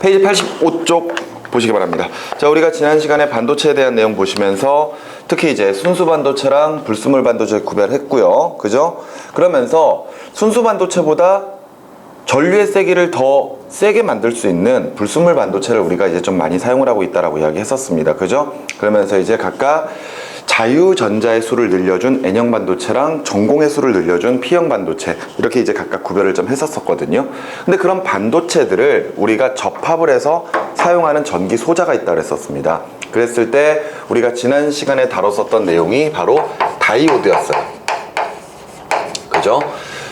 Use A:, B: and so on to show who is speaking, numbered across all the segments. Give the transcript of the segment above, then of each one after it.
A: 페이지 85쪽 보시기 바랍니다. 자, 우리가 지난 시간에 반도체에 대한 내용 보시면서 특히 이제 순수 반도체랑 불순물 반도체 구별했고요. 그죠? 그러면서 순수 반도체보다 전류의 세기를 더 세게 만들 수 있는 불순물 반도체를 우리가 이제 좀 많이 사용을 하고 있다라고 이야기했었습니다. 그죠? 그러면서 이제 각각 자유전자의 수를 늘려준 N형 반도체랑 전공의 수를 늘려준 P형 반도체, 이렇게 이제 각각 구별을 좀 했었거든요. 근데 그런 반도체들을 우리가 접합을 해서 사용하는 전기 소자가 있다 그랬었습니다. 그랬을 때 우리가 지난 시간에 다뤘었던 내용이 바로 다이오드였어요. 그죠?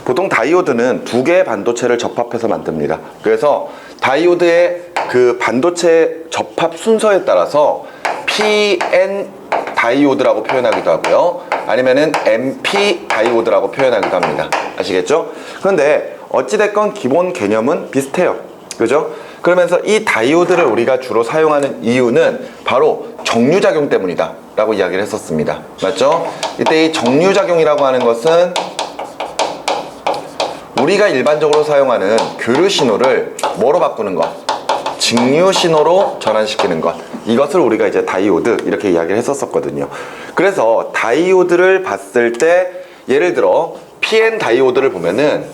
A: 보통 다이오드는 두 개의 반도체를 접합해서 만듭니다. 그래서 다이오드의 그 반도체 접합 순서에 따라서 PN 다이오드라고 표현하기도 하고요. 아니면은 MP 다이오드라고 표현하기도 합니다. 아시겠죠? 그런데 어찌됐건 기본 개념은 비슷해요. 그죠? 그러면서 이 다이오드를 우리가 주로 사용하는 이유는 바로 정류작용 때문이다 라고 이야기를 했었습니다. 맞죠? 이때 이 정류작용이라고 하는 것은 우리가 일반적으로 사용하는 교류 신호를 뭐로 바꾸는 것? 직류 신호로 전환시키는 것. 이것을 우리가 이제 다이오드 이렇게 이야기를 했었거든요. 그래서 다이오드를 봤을 때 예를 들어 PN 다이오드를 보면은요,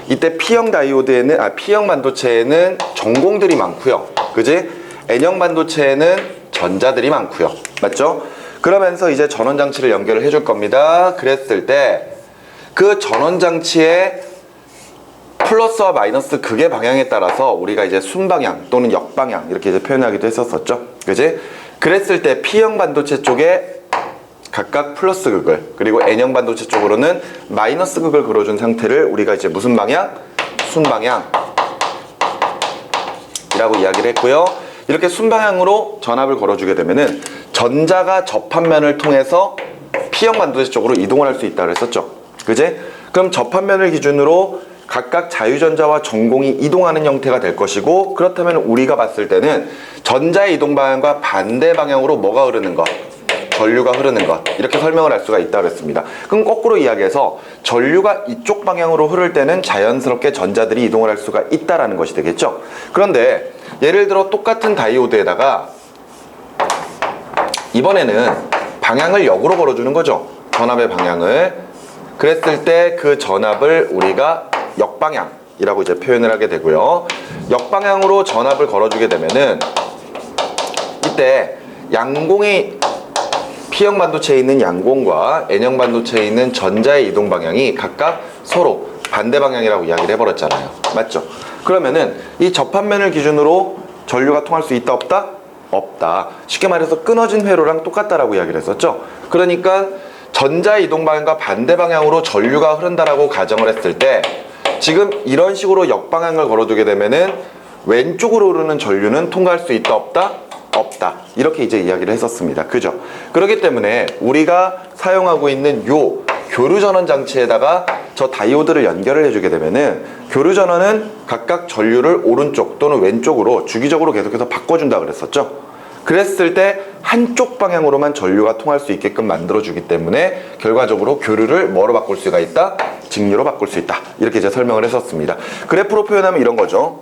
A: 이때 P형 다이오드에는 P형 반도체에는 전공들이 많고요. 그지? N형 반도체에는 전자들이 많고요. 맞죠? 그러면서 이제 전원장치를 연결을 해줄 겁니다. 그랬을 때 그 전원장치의 플러스와 마이너스 극의 방향에 따라서 우리가 이제 순방향 또는 역방향 이렇게 이제 표현하기도 했었었죠. 그지? 그랬을 때 P형 반도체 쪽에 각각 플러스 극을, 그리고 N형 반도체 쪽으로는 마이너스 극을 그려준 상태를 우리가 이제 무슨 방향? 순방향 이라고 이야기를 했고요. 이렇게 순방향으로 전압을 걸어주게 되면은 전자가 접합면을 통해서 P형 반도체 쪽으로 이동을 할 수 있다고 했었죠. 그지? 그럼 접합면을 기준으로 각각 자유전자와 전공이 이동하는 형태가 될 것이고, 그렇다면 우리가 봤을 때는 전자의 이동 방향과 반대 방향으로 뭐가 흐르는 것? 전류가 흐르는 것. 이렇게 설명을 할 수가 있다고 했습니다. 그럼 거꾸로 이야기해서 전류가 이쪽 방향으로 흐를 때는 자연스럽게 전자들이 이동을 할 수가 있다라는 것이 되겠죠. 그런데 예를 들어 똑같은 다이오드에다가 이번에는 방향을 역으로 걸어주는 거죠. 전압의 방향을. 그랬을 때 그 전압을 우리가 역방향이라고 이제 표현을 하게 되고요. 역방향으로 전압을 걸어주게 되면은 이때 양공이 P형 반도체에 있는 양공과 N형 반도체에 있는 전자의 이동 방향이 각각 서로 반대 방향이라고 이야기를 해버렸잖아요. 맞죠? 그러면은 이 접합면을 기준으로 전류가 통할 수 있다 없다? 없다. 쉽게 말해서 끊어진 회로랑 똑같다라고 이야기를 했었죠. 그러니까 전자의 이동 방향과 반대 방향으로 전류가 흐른다라고 가정을 했을 때 지금 이런 식으로 역방향을 걸어두게 되면은 왼쪽으로 흐르는 전류는 통과할 수 있다 없다? 없다. 이렇게 이제 이야기를 했었습니다. 그죠? 그렇기 때문에 우리가 사용하고 있는 요 교류전원 장치에다가 저 다이오드를 연결을 해주게 되면은 교류전원은 각각 전류를 오른쪽 또는 왼쪽으로 주기적으로 계속해서 바꿔준다 그랬었죠. 그랬을 때 한쪽 방향으로만 전류가 통할 수 있게끔 만들어주기 때문에 결과적으로 교류를 뭐로 바꿀 수가 있다? 직류로 바꿀 수 있다. 이렇게 이제 설명을 했었습니다. 그래프로 표현하면 이런 거죠.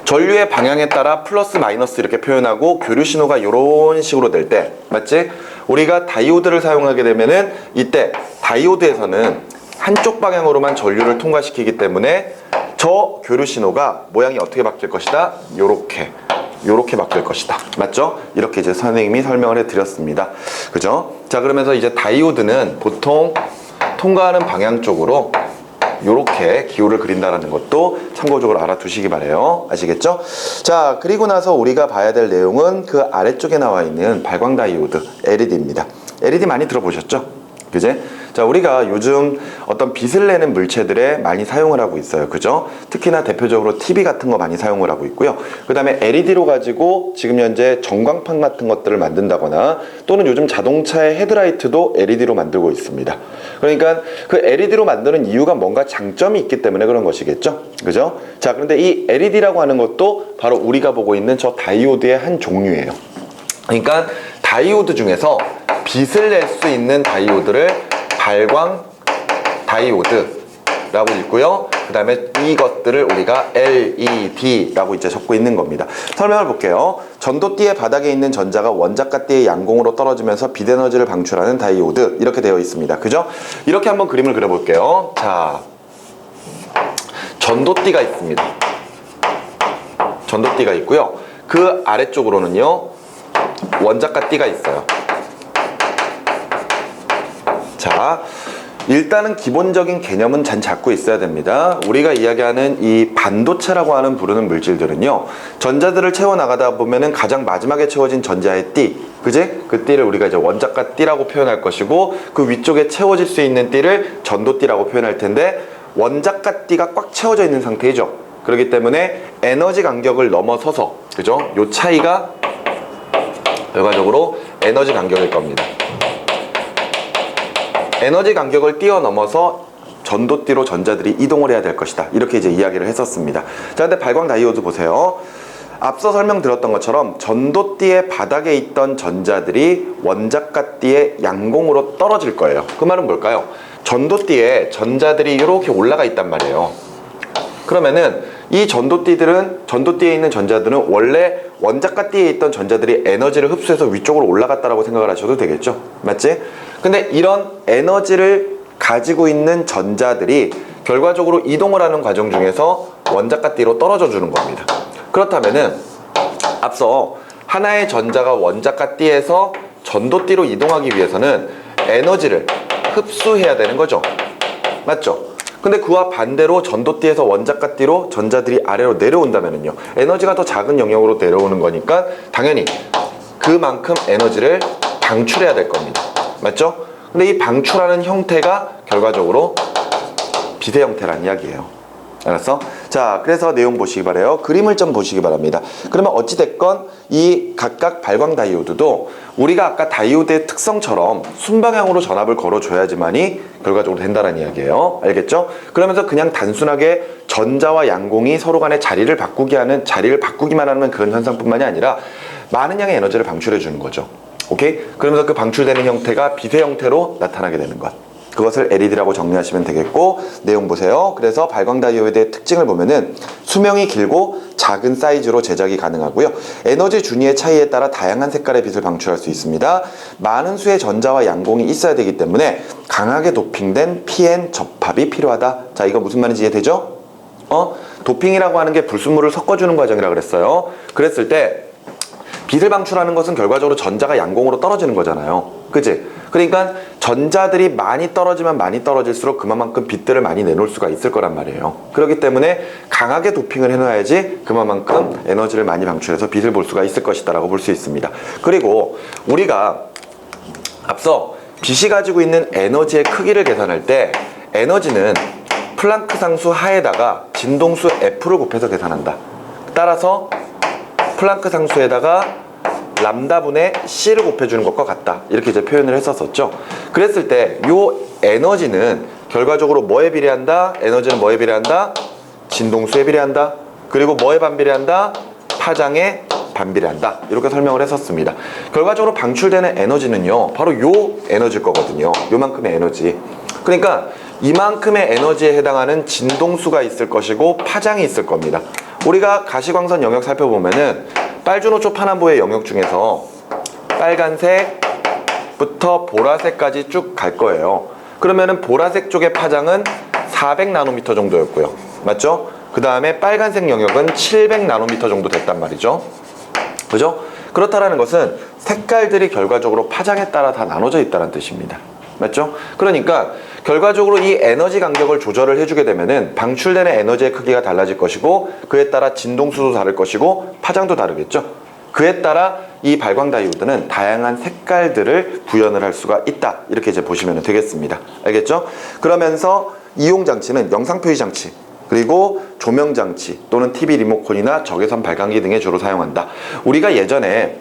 A: 전류의 방향에 따라 플러스 마이너스 이렇게 표현하고 교류 신호가 이런 식으로 될 때, 맞지? 우리가 다이오드를 사용하게 되면은 이때 다이오드에서는 한쪽 방향으로만 전류를 통과시키기 때문에 저 교류 신호가 모양이 어떻게 바뀔 것이다? 요렇게 바뀔 것이다. 맞죠? 이렇게 이제 선생님이 설명을 해드렸습니다. 그죠? 자, 그러면서 이제 다이오드는 보통 통과하는 방향 쪽으로 요렇게 기호를 그린다는 것도 참고적으로 알아두시기 바래요. 아시겠죠? 자, 그리고 나서 우리가 봐야 될 내용은 그 아래쪽에 나와 있는 발광 다이오드 LED입니다. LED 많이 들어보셨죠? 그제? 자, 우리가 요즘 어떤 빛을 내는 물체들에 많이 사용을 하고 있어요. 그죠? 특히나 대표적으로 TV 같은 거 많이 사용을 하고 있고요. 그 다음에 LED로 가지고 지금 현재 전광판 같은 것들을 만든다거나 또는 요즘 자동차의 헤드라이트도 LED로 만들고 있습니다. 그러니까 그 LED로 만드는 이유가 뭔가 장점이 있기 때문에 그런 것이겠죠? 그죠? 자, 그런데 이 LED라고 하는 것도 바로 우리가 보고 있는 저 다이오드의 한 종류예요. 그러니까 다이오드 중에서 빛을 낼 수 있는 다이오드를 발광 다이오드라고 읽고요. 그 다음에 이것들을 우리가 LED라고 이제 적고 있는 겁니다. 설명을 볼게요. 전도띠의 바닥에 있는 전자가 원자가 띠의 양공으로 떨어지면서 빛 에너지를 방출하는 다이오드, 이렇게 되어 있습니다. 그죠? 이렇게 한번 그림을 그려볼게요. 자, 전도띠가 있습니다. 전도띠가 있고요. 그 아래쪽으로는요, 원자가 띠가 있어요. 자, 일단은 기본적인 개념은 잘 잡고 있어야 됩니다. 우리가 이야기하는 이 반도체라고 부르는 물질들은요, 전자들을 채워나가다 보면은 가장 마지막에 채워진 전자의 띠, 그지? 그 띠를 우리가 이제 원자가 띠라고 표현할 것이고, 그 위쪽에 채워질 수 있는 띠를 전도띠라고 표현할 텐데, 원자가 띠가 꽉 채워져 있는 상태이죠. 그렇기 때문에 에너지 간격을 넘어서서, 그죠? 요 차이가 결과적으로 에너지 간격일 겁니다. 에너지 간격을 뛰어넘어서 전도띠로 전자들이 이동을 해야 될 것이다, 이렇게 이제 이야기를 했었습니다. 자, 근데 발광 다이오드 보세요. 앞서 설명드렸던 것처럼 전도띠의 바닥에 있던 전자들이 원자가띠의 양공으로 떨어질 거예요. 그 말은 뭘까요? 전도띠에 전자들이 이렇게 올라가 있단 말이에요. 그러면은 이 전도띠에 있는 전자들은 원래 원자가띠에 있던 전자들이 에너지를 흡수해서 위쪽으로 올라갔다라고 생각을 하셔도 되겠죠. 맞지? 근데 이런 에너지를 가지고 있는 전자들이 결과적으로 이동을 하는 과정 중에서 원자가띠로 떨어져 주는 겁니다. 그렇다면은 앞서 하나의 전자가 원자가띠에서 전도띠로 이동하기 위해서는 에너지를 흡수해야 되는 거죠. 맞죠? 근데 그와 반대로 전도띠에서 원자가띠로 전자들이 아래로 내려온다면요, 에너지가 더 작은 영역으로 내려오는 거니까 당연히 그만큼 에너지를 방출해야 될 겁니다. 맞죠? 근데 이 방출하는 형태가 결과적으로 빛의 형태란 이야기예요. 알았어? 자, 그래서 내용 보시기 바라요. 그림을 좀 보시기 바랍니다. 그러면 어찌됐건 이 각각 발광 다이오드도 우리가 아까 다이오드의 특성처럼 순방향으로 전압을 걸어줘야지만이 결과적으로 된다는 이야기예요. 알겠죠? 그러면서 그냥 단순하게 전자와 양공이 서로 간의 자리를 바꾸기만 하는 그런 현상뿐만이 아니라 많은 양의 에너지를 방출해 주는 거죠. 오케이? 그러면서 그 방출되는 형태가 빛의 형태로 나타나게 되는 것. 그것을 LED라고 정리하시면 되겠고, 내용 보세요. 그래서 발광 다이오드의 특징을 보면은 수명이 길고 작은 사이즈로 제작이 가능하고요. 에너지 준위의 차이에 따라 다양한 색깔의 빛을 방출할 수 있습니다. 많은 수의 전자와 양공이 있어야 되기 때문에 강하게 도핑된 PN 접합이 필요하다. 자, 이거 무슨 말인지 이해되죠? 도핑이라고 하는 게 불순물을 섞어주는 과정이라고 그랬어요. 그랬을 때 빛을 방출하는 것은 결과적으로 전자가 양공으로 떨어지는 거잖아요. 그치? 그러니까 전자들이 많이 떨어지면 많이 떨어질수록 그만큼 빛들을 많이 내놓을 수가 있을 거란 말이에요. 그렇기 때문에 강하게 도핑을 해놔야지 그만큼 에너지를 많이 방출해서 빛을 볼 수가 있을 것이다 라고 볼 수 있습니다. 그리고 우리가 앞서 빛이 가지고 있는 에너지의 크기를 계산할 때 에너지는 플랑크 상수 하에다가 진동수 F를 곱해서 계산한다. 따라서 플랑크 상수에다가 람다분의 C를 곱해주는 것과 같다, 이렇게 이제 표현을 했었었죠. 그랬을 때 요 에너지는 결과적으로 뭐에 비례한다? 에너지는 뭐에 비례한다? 진동수에 비례한다. 그리고 뭐에 반비례한다? 파장에 반비례한다, 이렇게 설명을 했었습니다. 결과적으로 방출되는 에너지는요, 바로 요 에너지일 거거든요. 요만큼의 에너지. 그러니까 이만큼의 에너지에 해당하는 진동수가 있을 것이고 파장이 있을 겁니다. 우리가 가시광선 영역 살펴보면은 빨주노초 파남보의 영역 중에서 빨간색부터 보라색까지 쭉 갈 거예요. 그러면은 보라색 쪽의 파장은 400나노미터 정도였고요. 맞죠? 그 다음에 빨간색 영역은 700나노미터 정도 됐단 말이죠. 그죠? 그렇다라는 것은 색깔들이 결과적으로 파장에 따라 다 나눠져 있다는 뜻입니다. 맞죠? 그러니까 결과적으로 이 에너지 간격을 조절을 해주게 되면은 방출되는 에너지의 크기가 달라질 것이고, 그에 따라 진동수도 다를 것이고 파장도 다르겠죠. 그에 따라 이 발광 다이오드는 다양한 색깔들을 구현을 할 수가 있다, 이렇게 이제 보시면 되겠습니다. 알겠죠? 그러면서 이용 장치는 영상 표시 장치, 그리고 조명 장치 또는 TV 리모컨이나 적외선 발광기 등에 주로 사용한다. 우리가 예전에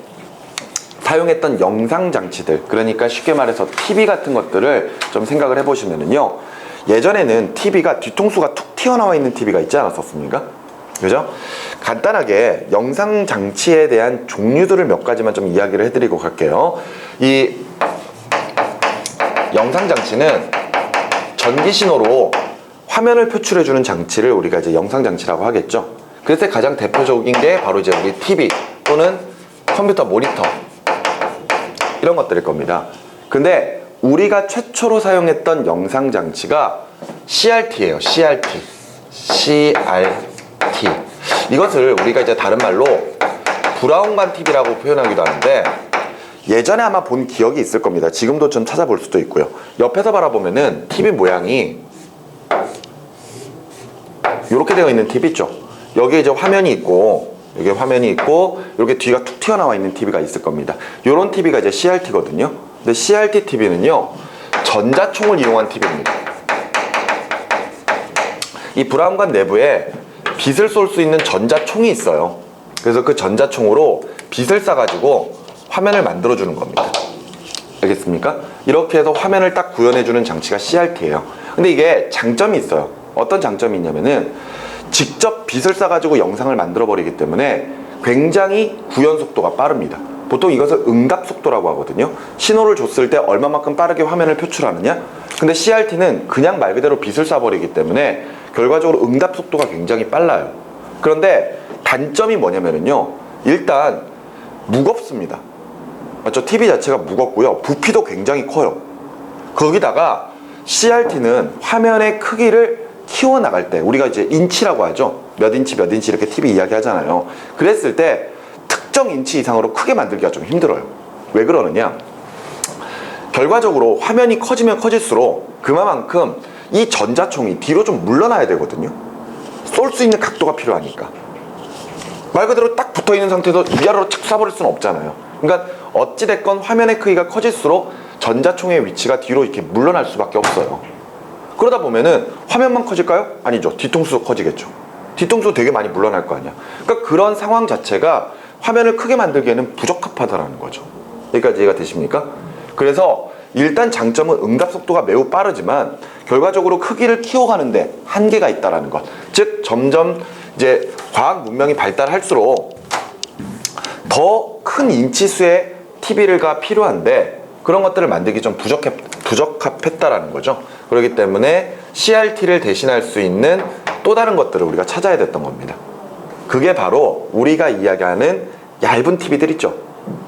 A: 사용했던 영상 장치들, 그러니까 쉽게 말해서 TV 같은 것들을 좀 생각을 해보시면은요, 예전에는 TV가 뒤통수가 툭 튀어나와 있는 TV가 있지 않았었습니까? 그죠? 간단하게 영상 장치에 대한 종류들을 몇 가지만 좀 이야기를 해드리고 갈게요. 이 영상 장치는 전기 신호로 화면을 표출해주는 장치를 우리가 이제 영상 장치라고 하겠죠. 그래서 가장 대표적인 게 바로 이제 우리 TV 또는 컴퓨터 모니터 이런 것들일 겁니다. 근데 우리가 최초로 사용했던 영상 장치가 CRT예요. CRT. 이것을 우리가 이제 다른 말로 브라운관 TV라고 표현하기도 하는데, 예전에 아마 본 기억이 있을 겁니다. 지금도 좀 찾아볼 수도 있고요. 옆에서 바라보면은 TV 모양이 이렇게 되어 있는 TV 있죠. 여기에 이제 화면이 있고, 여기에 화면이 있고, 이렇게 뒤가 툭 튀어나와 있는 TV가 있을 겁니다. 이런 TV가 이제 CRT거든요. 근데 CRT TV는요, 전자총을 이용한 TV입니다. 이 브라운관 내부에 빛을 쏠 수 있는 전자총이 있어요. 그래서 그 전자총으로 빛을 쏴가지고 화면을 만들어주는 겁니다. 알겠습니까? 이렇게 해서 화면을 딱 구현해주는 장치가 CRT예요. 근데 이게 장점이 있어요. 어떤 장점이 있냐면은 직접 빛을 쏴가지고 영상을 만들어버리기 때문에 굉장히 구현 속도가 빠릅니다. 보통 이것을 응답 속도라고 하거든요. 신호를 줬을 때 얼마만큼 빠르게 화면을 표출하느냐? 근데 CRT는 그냥 말 그대로 빛을 쏴버리기 때문에 결과적으로 응답 속도가 굉장히 빨라요. 그런데 단점이 뭐냐면요, 일단 무겁습니다. 맞죠? TV 자체가 무겁고요, 부피도 굉장히 커요. 거기다가 CRT는 화면의 크기를 키워나갈 때, 우리가 이제 인치라고 하죠. 몇 인치 이렇게 TV 이야기 하잖아요. 그랬을 때 특정 인치 이상으로 크게 만들기가 좀 힘들어요. 왜 그러느냐? 결과적으로 화면이 커지면 커질수록 그만큼 이 전자총이 뒤로 좀 물러나야 되거든요. 쏠 수 있는 각도가 필요하니까. 말 그대로 딱 붙어있는 상태에서 위아래로 착 쏴버릴 수는 없잖아요. 그러니까 어찌됐건 화면의 크기가 커질수록 전자총의 위치가 뒤로 이렇게 물러날 수밖에 없어요. 그러다 보면은 화면만 커질까요? 아니죠. 뒤통수도 커지겠죠. 뒤통수 되게 많이 물러날 거 아니야. 그러니까 그런 상황 자체가 화면을 크게 만들기에는 부적합하다라는 거죠. 여기까지 이해가 되십니까? 그래서 일단 장점은 응답 속도가 매우 빠르지만 결과적으로 크기를 키워가는데 한계가 있다라는 것. 즉 점점 이제 과학 문명이 발달할수록 더 큰 인치수의 TV가 필요한데 그런 것들을 만들기 좀 부적합했다라는 거죠. 그렇기 때문에 CRT를 대신할 수 있는 또 다른 것들을 우리가 찾아야 됐던 겁니다. 그게 바로 우리가 이야기하는 얇은 TV들 있죠.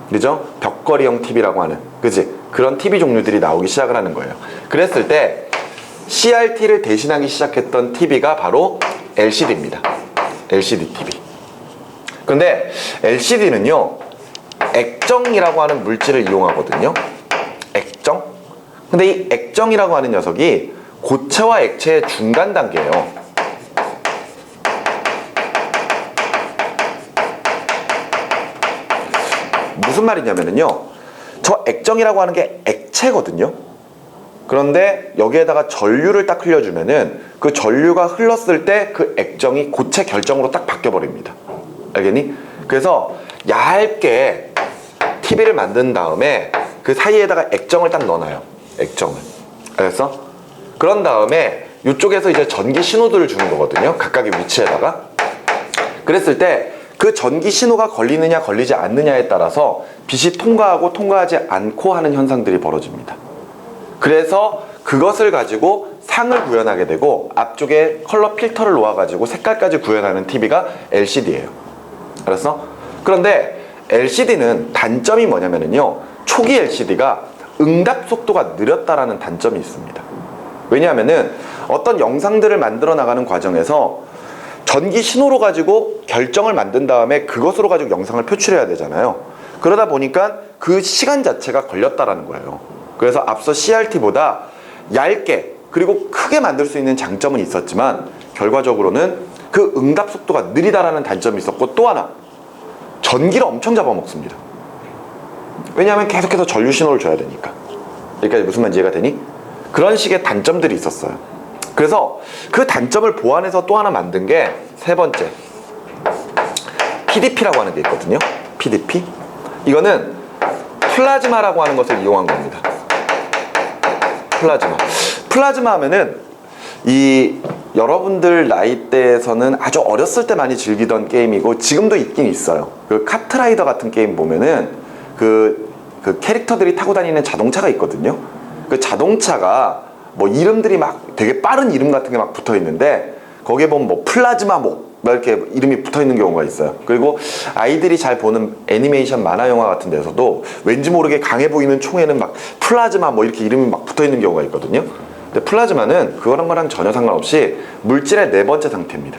A: 그죠? 벽걸이형 TV라고 하는, 그지? 그런 TV 종류들이 나오기 시작을 하는 거예요. 그랬을 때 CRT를 대신하기 시작했던 TV가 바로 LCD입니다. LCD TV. 근데 LCD는요, 액정이라고 하는 물질을 이용하거든요. 액정? 근데 이 액정이라고 하는 녀석이 고체와 액체의 중간 단계예요. 무슨 말이냐면요, 저 액정이라고 하는 게 액체거든요. 그런데 여기에다가 전류를 딱 흘려주면은 그 전류가 흘렀을 때 그 액정이 고체 결정으로 딱 바뀌어버립니다. 알겠니? 그래서 얇게 TV를 만든 다음에 그 사이에다가 액정을 딱 넣어놔요. 액정을. 알겠어? 그런 다음에 이쪽에서 이제 전기 신호들을 주는 거거든요. 각각의 위치에다가. 그랬을 때 그 전기 신호가 걸리느냐 걸리지 않느냐에 따라서 빛이 통과하고 통과하지 않고 하는 현상들이 벌어집니다. 그래서 그것을 가지고 상을 구현하게 되고 앞쪽에 컬러 필터를 놓아가지고 색깔까지 구현하는 TV가 LCD예요. 알았어? 그런데 LCD는 단점이 뭐냐면요, 초기 LCD가 응답 속도가 느렸다라는 단점이 있습니다. 왜냐하면은 어떤 영상들을 만들어 나가는 과정에서 전기 신호로 가지고 결정을 만든 다음에 그것으로 가지고 영상을 표출해야 되잖아요. 그러다 보니까 그 시간 자체가 걸렸다라는 거예요. 그래서 앞서 CRT보다 얇게 그리고 크게 만들 수 있는 장점은 있었지만 결과적으로는 그 응답 속도가 느리다라는 단점이 있었고, 또 하나 전기를 엄청 잡아먹습니다. 왜냐하면 계속해서 전류 신호를 줘야 되니까. 여기까지 무슨 말인지 이해가 되니? 그런 식의 단점들이 있었어요. 그래서 그 단점을 보완해서 또 하나 만든 게 세 번째, PDP라고 하는 게 있거든요. PDP. 이거는 플라즈마라고 하는 것을 이용한 겁니다. 플라즈마 하면은 이 여러분들 나이대에서는 아주 어렸을 때 많이 즐기던 게임이고 지금도 있긴 있어요. 그 카트라이더 같은 게임 보면은 그 캐릭터들이 타고 다니는 자동차가 있거든요. 그 자동차가 뭐 이름들이 막 되게 빠른 이름 같은 게 막 붙어 있는데 거기에 보면 뭐 플라즈마 뭐 막 이렇게 이름이 붙어 있는 경우가 있어요. 그리고 아이들이 잘 보는 애니메이션 만화 영화 같은 데서도 왠지 모르게 강해 보이는 총에는 막 플라즈마 뭐 이렇게 이름이 막 붙어 있는 경우가 있거든요. 근데 플라즈마는 그거랑 거랑 전혀 상관없이 물질의 네 번째 상태입니다.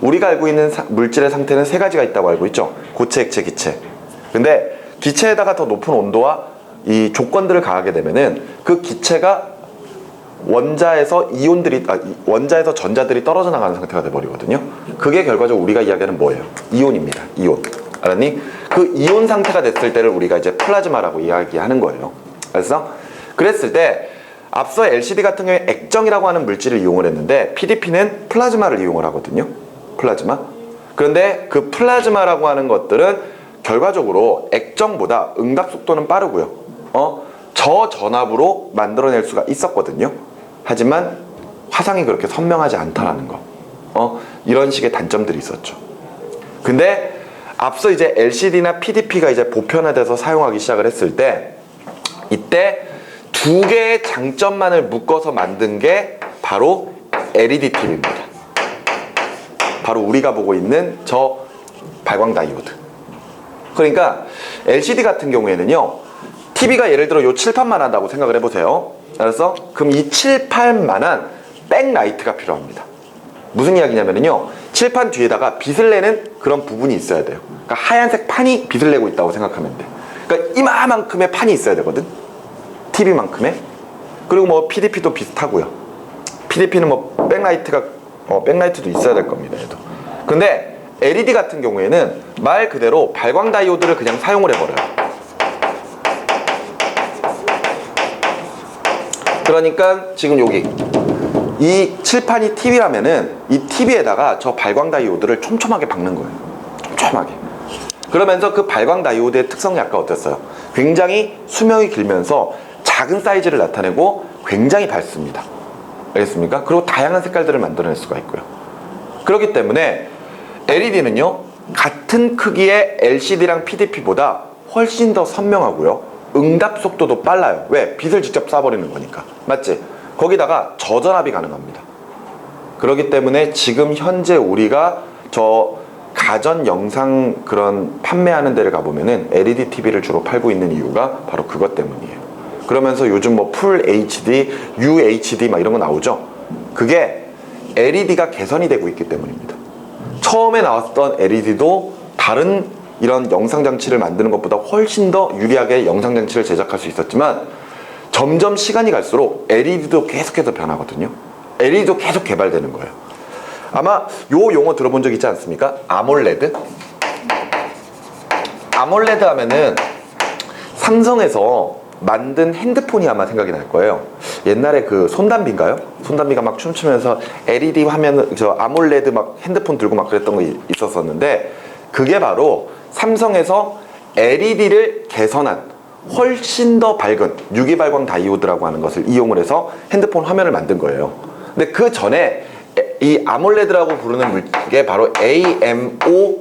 A: 우리가 알고 있는 물질의 상태는 세 가지가 있다고 알고 있죠. 고체, 액체, 기체. 근데 기체에다가 더 높은 온도와 이 조건들을 가하게 되면은 그 기체가 원자에서 원자에서 전자들이 떨어져 나가는 상태가 돼버리거든요. 그게 결과적으로 우리가 이야기하는 뭐예요? 이온입니다. 이온. 알았니? 그 이온 상태가 됐을 때를 우리가 이제 플라즈마라고 이야기하는 거예요. 그래서 그랬을 때 앞서 LCD 같은 경우에 액정이라고 하는 물질을 이용을 했는데 PDP는 플라즈마를 이용을 하거든요. 플라즈마. 그런데 그 플라즈마라고 하는 것들은 결과적으로 액정보다 응답 속도는 빠르고요. 저전압으로 만들어낼 수가 있었거든요. 하지만 화상이 그렇게 선명하지 않다라는 거. 이런 식의 단점들이 있었죠. 근데 앞서 이제 LCD나 PDP가 이제 보편화돼서 사용하기 시작을 했을 때 이때 두 개의 장점만을 묶어서 만든 게 바로 LED TV입니다. 바로 우리가 보고 있는 저 발광 다이오드. 그러니까 LCD 같은 경우에는요, TV가 예를 들어 요 칠판만 한다고 생각을 해보세요. 알았어? 그럼 이 칠판만한 백라이트가 필요합니다. 무슨 이야기냐면요, 칠판 뒤에다가 빛을 내는 그런 부분이 있어야 돼요. 그러니까 하얀색 판이 빛을 내고 있다고 생각하면 돼. 그러니까 이만큼의 판이 있어야 되거든, TV만큼의. 그리고 뭐 PDP도 비슷하고요. PDP는 뭐 백라이트도 있어야 될 겁니다, 얘도. 근데 LED 같은 경우에는 말 그대로 발광 다이오드를 그냥 사용을 해버려요. 그러니까 지금 여기 이 칠판이 TV라면은 이 TV에다가 저 발광 다이오드를 촘촘하게 박는 거예요. 촘촘하게. 그러면서 그 발광 다이오드의 특성이 아까 어땠어요? 굉장히 수명이 길면서 작은 사이즈를 나타내고 굉장히 밝습니다. 알겠습니까? 그리고 다양한 색깔들을 만들어낼 수가 있고요. 그렇기 때문에 LED는요, 같은 크기의 LCD랑 PDP보다 훨씬 더 선명하고요, 응답 속도도 빨라요. 왜? 빛을 직접 쏴버리는 거니까. 맞지? 거기다가 저전압이 가능합니다. 그렇기 때문에 지금 현재 우리가 저 가전 영상 그런 판매하는 데를 가보면은 LED TV를 주로 팔고 있는 이유가 바로 그것 때문이에요. 그러면서 요즘 뭐 풀 HD, UHD 막 이런 거 나오죠? 그게 LED가 개선이 되고 있기 때문입니다. 처음에 나왔던 LED도 다른 이런 영상장치를 만드는 것보다 훨씬 더 유리하게 영상장치를 제작할 수 있었지만 점점 시간이 갈수록 LED도 계속해서 변하거든요. LED도 계속 개발되는 거예요. 아마 요 용어 들어본 적 있지 않습니까? 아몰레드? 아몰레드 하면은 삼성에서 만든 핸드폰이 아마 생각이 날 거예요. 옛날에 그 손담비인가요? 손담비가 막 춤추면서 LED 화면, 저 아몰레드 막 핸드폰 들고 막 그랬던 거 있었었는데, 그게 바로 삼성에서 LED를 개선한 훨씬 더 밝은 유기발광 다이오드라고 하는 것을 이용을 해서 핸드폰 화면을 만든 거예요. 근데 그 전에 이 아몰레드라고 부르는 게 바로 AMOLED라고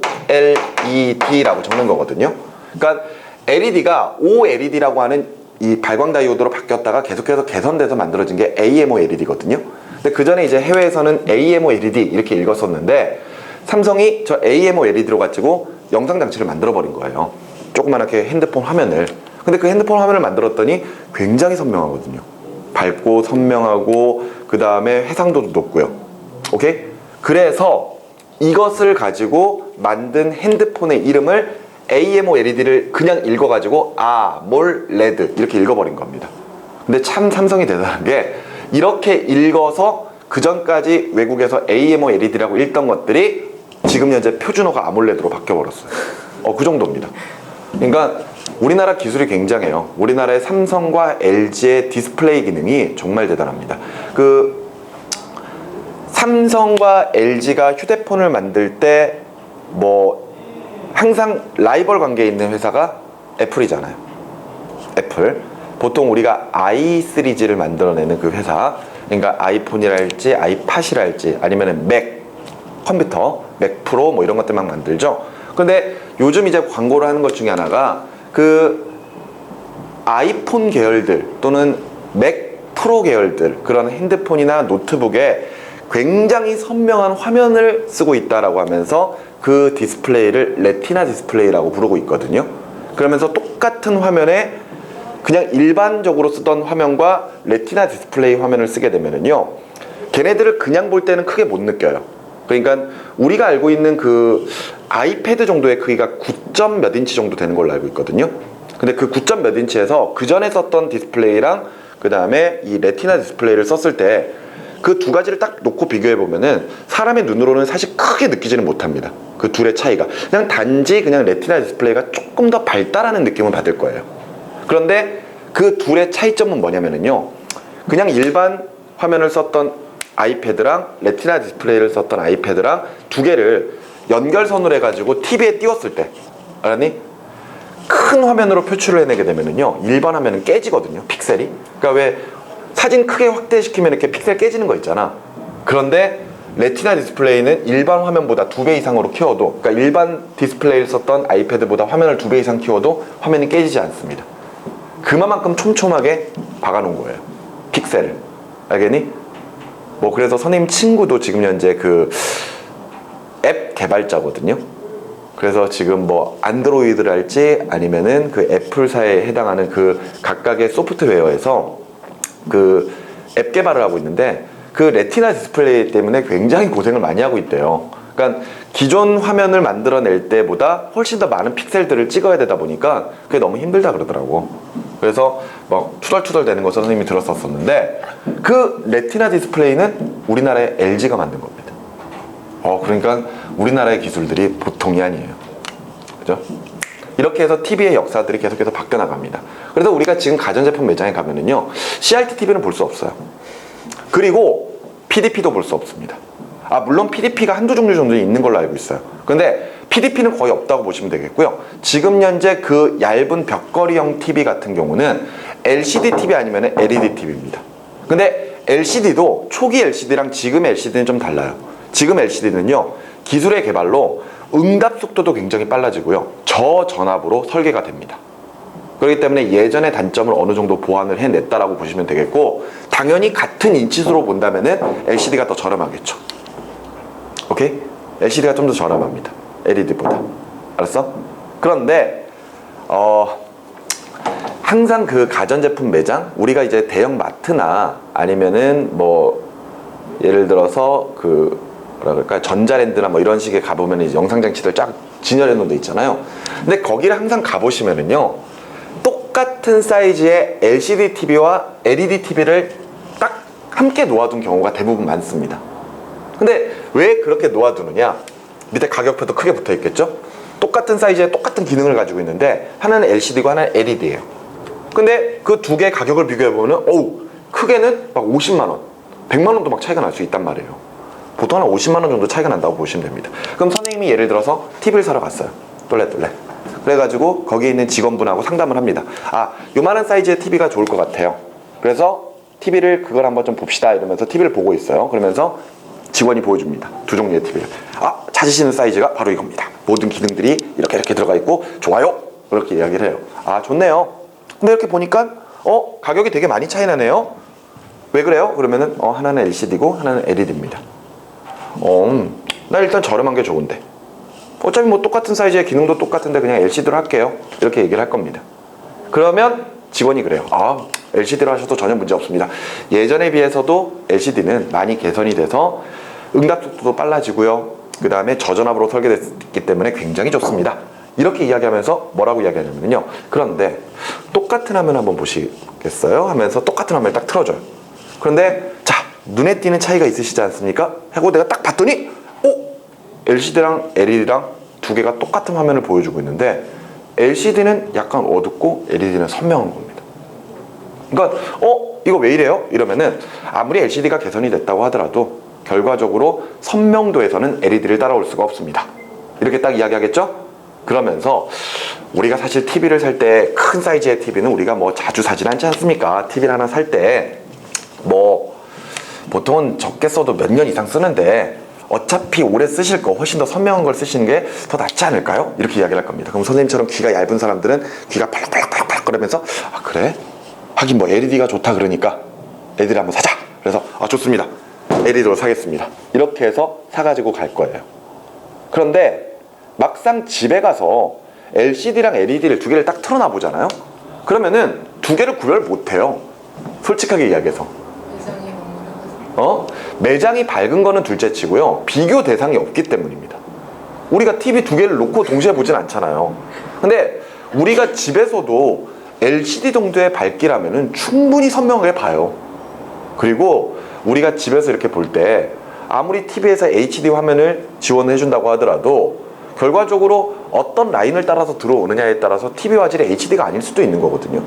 A: 적는 거거든요. 그러니까 LED가 OLED라고 하는 이 발광 다이오드로 바뀌었다가 계속해서 개선돼서 만들어진 게 AMOLED거든요. 근데 그 전에 이제 해외에서는 AMOLED 이렇게 읽었었는데, 삼성이 저 AMOLED로 가지고 영상 장치를 만들어 버린 거예요. 조그만하게 핸드폰 화면을. 근데 그 핸드폰 화면을 만들었더니 굉장히 선명하거든요. 밝고 선명하고 그 다음에 해상도도 높고요. 오케이? 그래서 이것을 가지고 만든 핸드폰의 이름을 AMOLED를 그냥 읽어가지고 AMOLED 이렇게 읽어버린 겁니다. 근데 참 삼성이 대단한 게, 이렇게 읽어서 그 전까지 외국에서 AMOLED라고 읽던 것들이 지금 현재 표준어가 아몰레드로 바뀌어버렸어요. 그 정도입니다. 그러니까 우리나라 기술이 굉장해요. 우리나라의 삼성과 LG의 디스플레이 기능이 정말 대단합니다. 그 삼성과 LG가 휴대폰을 만들 때 뭐 항상 라이벌 관계에 있는 회사가 애플이잖아요. 애플. 보통 우리가 i 시리즈를 만들어내는 그 회사, 그러니까 아이폰이랄지 아이팟이랄지 아니면 맥 컴퓨터, 맥 프로 뭐 이런 것들 막 만들죠. 근데 요즘 이제 광고를 하는 것 중에 하나가 그 아이폰 계열들 또는 맥 프로 계열들, 그런 핸드폰이나 노트북에 굉장히 선명한 화면을 쓰고 있다라고 하면서 그 디스플레이를 레티나 디스플레이라고 부르고 있거든요. 그러면서 똑같은 화면에 그냥 일반적으로 쓰던 화면과 레티나 디스플레이 화면을 쓰게 되면은요, 걔네들을 그냥 볼 때는 크게 못 느껴요. 그러니까 우리가 알고 있는 그 아이패드 정도의 크기가 9점 몇 인치 정도 되는 걸로 알고 있거든요. 근데 그 9점 몇 인치에서 그 전에 썼던 디스플레이랑 그 다음에 이 레티나 디스플레이를 썼을 때 그 두 가지를 딱 놓고 비교해 보면은 사람의 눈으로는 사실 크게 느끼지는 못합니다. 그 둘의 차이가 그냥 단지 그냥 레티나 디스플레이가 조금 더 발달하는 느낌을 받을 거예요. 그런데 그 둘의 차이점은 뭐냐면요, 그냥 일반 화면을 썼던 아이패드랑 레티나 디스플레이를 썼던 아이패드랑 두 개를 연결선으로 해가지고 TV에 띄웠을 때, 알았니? 큰 화면으로 표출을 해내게 되면요, 일반 화면은 깨지거든요, 픽셀이. 그러니까 왜 사진 크게 확대시키면 이렇게 픽셀 깨지는 거 있잖아. 그런데 레티나 디스플레이는 일반 화면보다 2배 이상으로 키워도, 그러니까 일반 디스플레이를 썼던 아이패드보다 화면을 2배 이상 키워도 화면이 깨지지 않습니다. 그만큼 촘촘하게 박아놓은 거예요, 픽셀을. 알겠니? 뭐 그래서 선생님 친구도 지금 현재 그 앱 개발자거든요. 그래서 지금 뭐 안드로이드를 할지 아니면은 그 애플사에 해당하는 그 각각의 소프트웨어에서 그 앱 개발을 하고 있는데, 그 레티나 디스플레이 때문에 굉장히 고생을 많이 하고 있대요. 그러니까 기존 화면을 만들어낼 때보다 훨씬 더 많은 픽셀들을 찍어야 되다 보니까 그게 너무 힘들다 그러더라고. 그래서 막 투덜투덜 되는 거 선생님이 들었었는데, 그 레티나 디스플레이는 우리나라의 LG가 만든 겁니다. 그러니까 우리나라의 기술들이 보통이 아니에요. 그죠? 이렇게 해서 TV의 역사들이 계속해서 바뀌어 나갑니다. 그래서 우리가 지금 가전제품 매장에 가면은요, CRT TV는 볼 수 없어요. 그리고 PDP도 볼 수 없습니다. 물론 PDP가 한두 종류 정도 있는 걸로 알고 있어요. 근데 PDP는 거의 없다고 보시면 되겠고요. 지금 현재 그 얇은 벽걸이형 TV 같은 경우는 LCD TV 아니면 LED TV입니다. 근데 LCD도 초기 LCD랑 지금 LCD는 좀 달라요. 지금 LCD는요, 기술의 개발로 응답 속도도 굉장히 빨라지고요, 저전압으로 설계가 됩니다. 그렇기 때문에 예전의 단점을 어느 정도 보완을 해냈다라고 보시면 되겠고, 당연히 같은 인치수로 본다면은 LCD가 더 저렴하겠죠. 오케이? LCD가 좀 더 저렴합니다, LED보다. 알았어? 그런데 항상 그 가전제품 매장, 우리가 이제 대형 마트나 아니면은 뭐 예를 들어서 그 뭐라 그럴까요, 전자랜드나 뭐 이런 식의 가보면 이제 영상장치들 쫙 진열해 놓은 데 있잖아요. 근데 거기를 항상 가보시면은요, 똑같은 사이즈의 LCD TV와 LED TV를 딱 함께 놓아둔 경우가 대부분 많습니다. 근데 왜 그렇게 놓아두느냐? 밑에 가격표도 크게 붙어 있겠죠? 똑같은 사이즈에 똑같은 기능을 가지고 있는데 하나는 LCD고 하나는 LED예요. 근데 그 두 개의 가격을 비교해 보면은 크게는 막 50만 원, 100만 원도 막 차이가 날 수 있단 말이에요. 보통 한 50만 원 정도 차이가 난다고 보시면 됩니다. 그럼 선생님이 예를 들어서 TV를 사러 갔어요, 똘레똘레. 그래가지고 거기에 있는 직원분하고 상담을 합니다. 요만한 사이즈의 TV가 좋을 것 같아요. 그래서 TV를 그걸 한번 좀 봅시다 이러면서 TV를 보고 있어요. 그러면서 직원이 보여줍니다, 두 종류의 TV를. 찾으시는 사이즈가 바로 이겁니다. 모든 기능들이 이렇게 들어가 있고 좋아요, 그렇게 이야기를 해요. 좋네요. 근데 이렇게 보니까 가격이 되게 많이 차이 나네요. 왜 그래요? 그러면은 하나는 LCD고 하나는 LED입니다. 나 일단 저렴한 게 좋은데, 어차피 뭐 똑같은 사이즈의 기능도 똑같은데 그냥 LCD로 할게요, 이렇게 얘기를 할 겁니다. 그러면 직원이 그래요. LCD로 하셔도 전혀 문제 없습니다. 예전에 비해서도 LCD는 많이 개선이 돼서 응답 속도도 빨라지고요, 그 다음에 저전압으로 설계됐기 때문에 굉장히 좋습니다, 이렇게 이야기하면서 뭐라고 이야기하냐면요, 그런데 똑같은 화면 한번 보시겠어요? 하면서 똑같은 화면을 딱 틀어줘요. 그런데 자, 눈에 띄는 차이가 있으시지 않습니까? 하고 내가 딱 봤더니 LCD랑 LED랑 두 개가 똑같은 화면을 보여주고 있는데 LCD는 약간 어둡고 LED는 선명한 겁니다. 그러니까 이거 왜 이래요? 이러면은 아무리 LCD가 개선이 됐다고 하더라도 결과적으로 선명도에서는 LED를 따라올 수가 없습니다, 이렇게 딱 이야기하겠죠? 그러면서 우리가 사실 TV를 살 때, 큰 사이즈의 TV는 우리가 뭐 자주 사진 않지 않습니까? TV를 하나 살 때 뭐 보통은 적게 써도 몇 년 이상 쓰는데 어차피 오래 쓰실 거 훨씬 더 선명한 걸 쓰시는 게 더 낫지 않을까요? 이렇게 이야기를 할 겁니다. 그럼 선생님처럼 귀가 얇은 사람들은 귀가 팔락팔락팔락 거리면서 그래? 하긴 뭐 LED가 좋다 그러니까 LED를 한번 사자. 그래서 좋습니다. LED로 사겠습니다. 이렇게 해서 사가지고 갈 거예요. 그런데 막상 집에 가서 LCD랑 LED를 두 개를 딱 틀어놔 보잖아요. 그러면은 두 개를 구별 못해요. 솔직하게 이야기해서. 매장이 밝은 거는 둘째 치고요. 비교 대상이 없기 때문입니다. 우리가 TV 두 개를 놓고 동시에 보진 않잖아요. 근데 우리가 집에서도 LCD 정도의 밝기라면은 충분히 선명하게 봐요. 그리고 우리가 집에서 이렇게 볼 때 아무리 TV에서 HD 화면을 지원해 준다고 하더라도 결과적으로 어떤 라인을 따라서 들어오느냐에 따라서 TV 화질이 HD가 아닐 수도 있는 거거든요.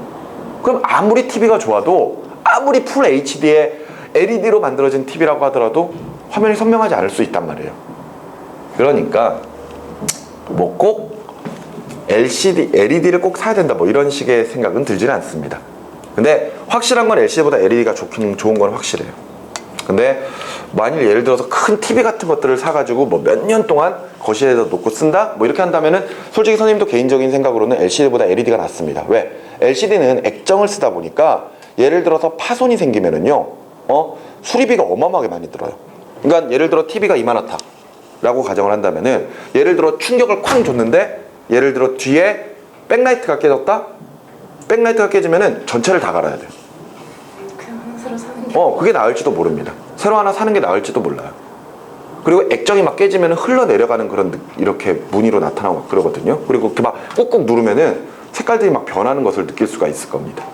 A: 그럼 아무리 TV가 좋아도 아무리 풀 HD에 LED로 만들어진 TV라고 하더라도 화면이 선명하지 않을 수 있단 말이에요. 그러니까 뭐 꼭 LED를 꼭 사야 된다 뭐 이런 식의 생각은 들지는 않습니다. 근데 확실한 건 LCD보다 LED가 좋은 건 확실해요. 근데 만일 예를 들어서 큰 TV 같은 것들을 사가지고 뭐 몇 년 동안 거실에다 놓고 쓴다? 뭐 이렇게 한다면은 솔직히 선생님도 개인적인 생각으로는 LCD보다 LED가 낫습니다. 왜? LCD는 액정을 쓰다 보니까 예를 들어서 파손이 생기면은요, 수리비가 어마어마하게 많이 들어요. 그러니까 예를 들어 TV가 2만원타 라고 가정을 한다면은 예를 들어 충격을 쾅 줬는데 예를 들어 뒤에 백라이트가 깨졌다? 백라이트가 깨지면은 전체를 다 갈아야 돼요.
B: 그냥 새로 사는 게
A: 그게 나을지도 모릅니다. 새로 하나 사는 게 나을지도 몰라요. 그리고 액정이 막 깨지면 흘러내려가는 그런 이렇게 무늬로 나타나고 막 그러거든요. 그리고 이렇게 막 꾹꾹 누르면은 색깔들이 막 변하는 것을 느낄 수가 있을 겁니다.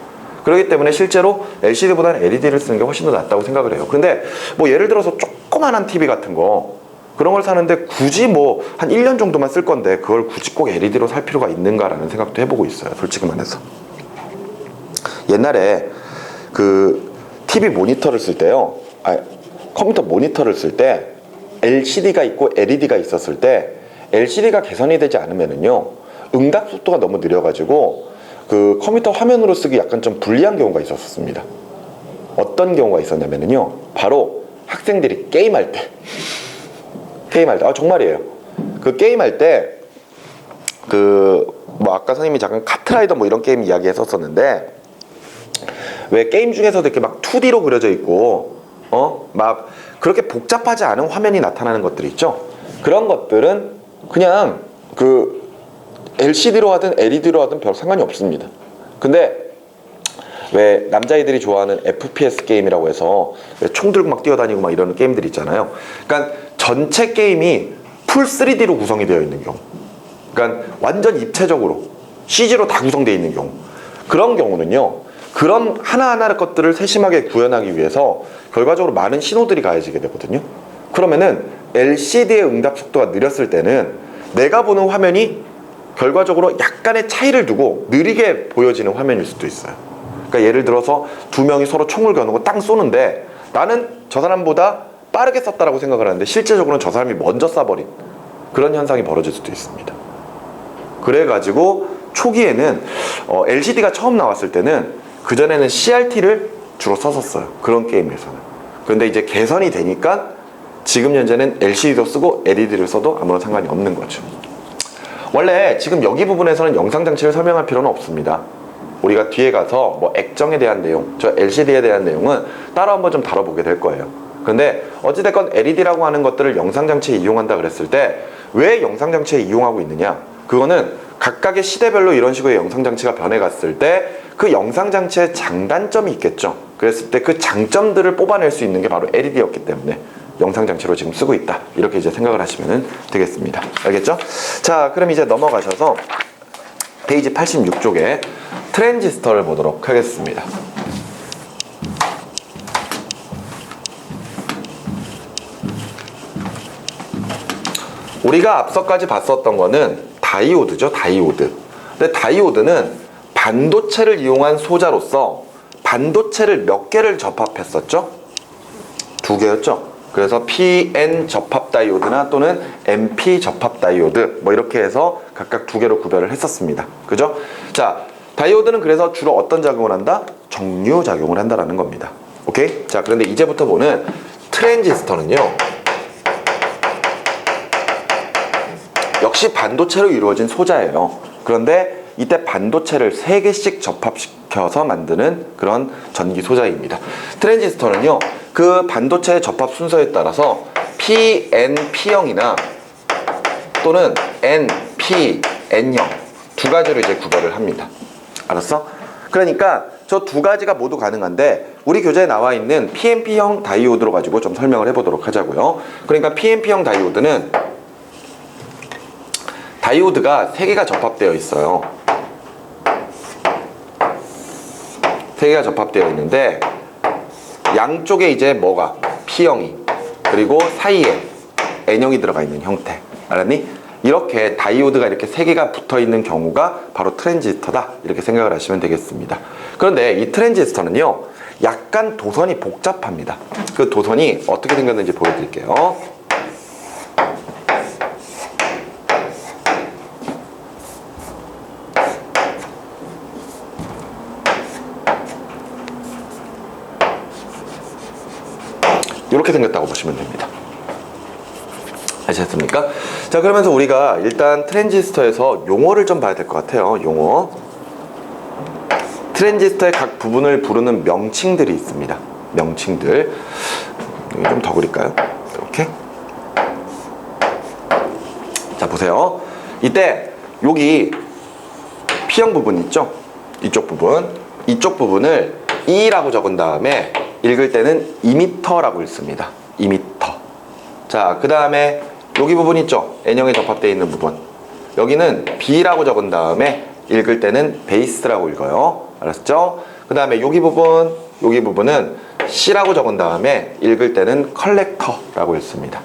A: 그렇기 때문에 실제로 LCD보다는 LED를 쓰는 게 훨씬 더 낫다고 생각을 해요. 근데 뭐 예를 들어서 조그만한 TV 같은 거 그런 걸 사는데 굳이 뭐 한 1년 정도만 쓸 건데 그걸 굳이 꼭 LED로 살 필요가 있는가라는 생각도 해보고 있어요. 솔직히 말해서. 옛날에 그 TV 모니터를 쓸 때요. 컴퓨터 모니터를 쓸 때 LCD가 있고 LED가 있었을 때 LCD가 개선이 되지 않으면은요. 응답 속도가 너무 느려가지고 그 컴퓨터 화면으로 쓰기 약간 좀 불리한 경우가 있었습니다. 어떤 경우가 있었냐면요. 바로 학생들이 게임할 때 정말이에요. 그 게임할 때 뭐 아까 선생님이 잠깐 카트라이더 뭐 이런 게임 이야기 했었었는데 왜 게임 중에서도 이렇게 막 2D로 그려져 있고 막 그렇게 복잡하지 않은 화면이 나타나는 것들이 있죠. 그런 것들은 그냥 그 LCD로 하든 LED로 하든 별 상관이 없습니다. 근데 왜 남자애들이 좋아하는 FPS 게임이라고 해서 총 들고 막 뛰어다니고 막 이런 게임들 있잖아요. 그러니까 전체 게임이 풀 3D로 구성이 되어 있는 경우, 그러니까 완전 입체적으로 CG로 다 구성되어 있는 경우, 그런 경우는요, 그런 하나하나의 것들을 세심하게 구현하기 위해서 결과적으로 많은 신호들이 가해지게 되거든요. 그러면은 LCD의 응답 속도가 느렸을 때는 내가 보는 화면이 결과적으로 약간의 차이를 두고 느리게 보여지는 화면일 수도 있어요. 그러니까 예를 들어서 두 명이 서로 총을 겨누고 땅 쏘는데 나는 저 사람보다 빠르게 쐈다라고 생각을 하는데 실제적으로는 저 사람이 먼저 쏴버린 그런 현상이 벌어질 수도 있습니다. 그래가지고 초기에는 LCD가 처음 나왔을 때는 그전에는 CRT를 주로 썼었어요. 그런 게임에서는. 그런데 이제 개선이 되니까 지금 현재는 LCD도 쓰고 LED를 써도 아무런 상관이 없는 거죠. 원래 지금 여기 부분에서는 영상장치를 설명할 필요는 없습니다. 우리가 뒤에 가서 뭐 액정에 대한 내용, 저 LCD에 대한 내용은 따로 한번 좀 다뤄보게 될 거예요. 근데 어찌됐건 LED라고 하는 것들을 영상장치에 이용한다 그랬을 때 왜 영상장치에 이용하고 있느냐? 그거는 각각의 시대별로 이런 식의 영상장치가 변해갔을 때 그 영상장치의 장단점이 있겠죠. 그랬을 때 그 장점들을 뽑아낼 수 있는 게 바로 LED였기 때문에 영상장치로 지금 쓰고 있다. 이렇게 이제 생각을 하시면 되겠습니다. 알겠죠? 자, 그럼 이제 넘어가셔서 페이지 86쪽에 트랜지스터를 보도록 하겠습니다. 우리가 앞서까지 봤었던 거는 다이오드죠, 다이오드. 근데 다이오드는 반도체를 이용한 소자로서 반도체를 몇 개를 접합했었죠? 2개였죠? 그래서 PN 접합 다이오드나 또는 MP 접합 다이오드 뭐 이렇게 해서 각각 2개로 구별을 했었습니다. 그죠? 자, 다이오드는 그래서 주로 어떤 작용을 한다? 정류 작용을 한다라는 겁니다. 오케이? 자, 그런데 이제부터 보는 트랜지스터는요. 역시 반도체로 이루어진 소자예요. 그런데 이때 반도체를 3개씩 접합시켜 시켜서 만드는 그런 전기 소자입니다. 트랜지스터는요, 그 반도체의 접합 순서에 따라서 PNP형이나 또는 NP, N형 두 가지로 이제 구별을 합니다. 알았어? 그러니까 저 두 가지가 모두 가능한데 우리 교재에 나와 있는 PNP형 다이오드로 가지고 좀 설명을 해보도록 하자고요. 그러니까 PNP형 다이오드는 다이오드가 세 개가 접합되어 있어요. 세 개가 접합되어 있는데 양쪽에 이제 뭐가 P형이 그리고 사이에 N형이 들어가 있는 형태. 알았니? 이렇게 다이오드가 이렇게 세 개가 붙어 있는 경우가 바로 트랜지스터다. 이렇게 생각을 하시면 되겠습니다. 그런데 이 트랜지스터는요, 약간 도선이 복잡합니다. 그 도선이 어떻게 생겼는지 보여드릴게요. 이렇게 생겼다고 보시면 됩니다. 아시겠습니까? 자, 그러면서 우리가 일단 트랜지스터에서 용어를 좀 봐야 될 것 같아요. 용어. 트랜지스터의 각 부분을 부르는 명칭들이 있습니다. 명칭들. 여기 좀 더 그릴까요? 이렇게. 자, 보세요. 이때 여기 P형 부분 있죠? 이쪽 부분. 이쪽 부분을 E라고 적은 다음에 읽을 때는 2m라고 읽습니다. 2m. 자, 그 다음에 여기 부분 있죠? N형에 접합되어 있는 부분. 여기는 B라고 적은 다음에 읽을 때는 베이스라고 읽어요. 알았죠? 그 다음에 여기 부분은 C라고 적은 다음에 읽을 때는 컬렉터라고 읽습니다.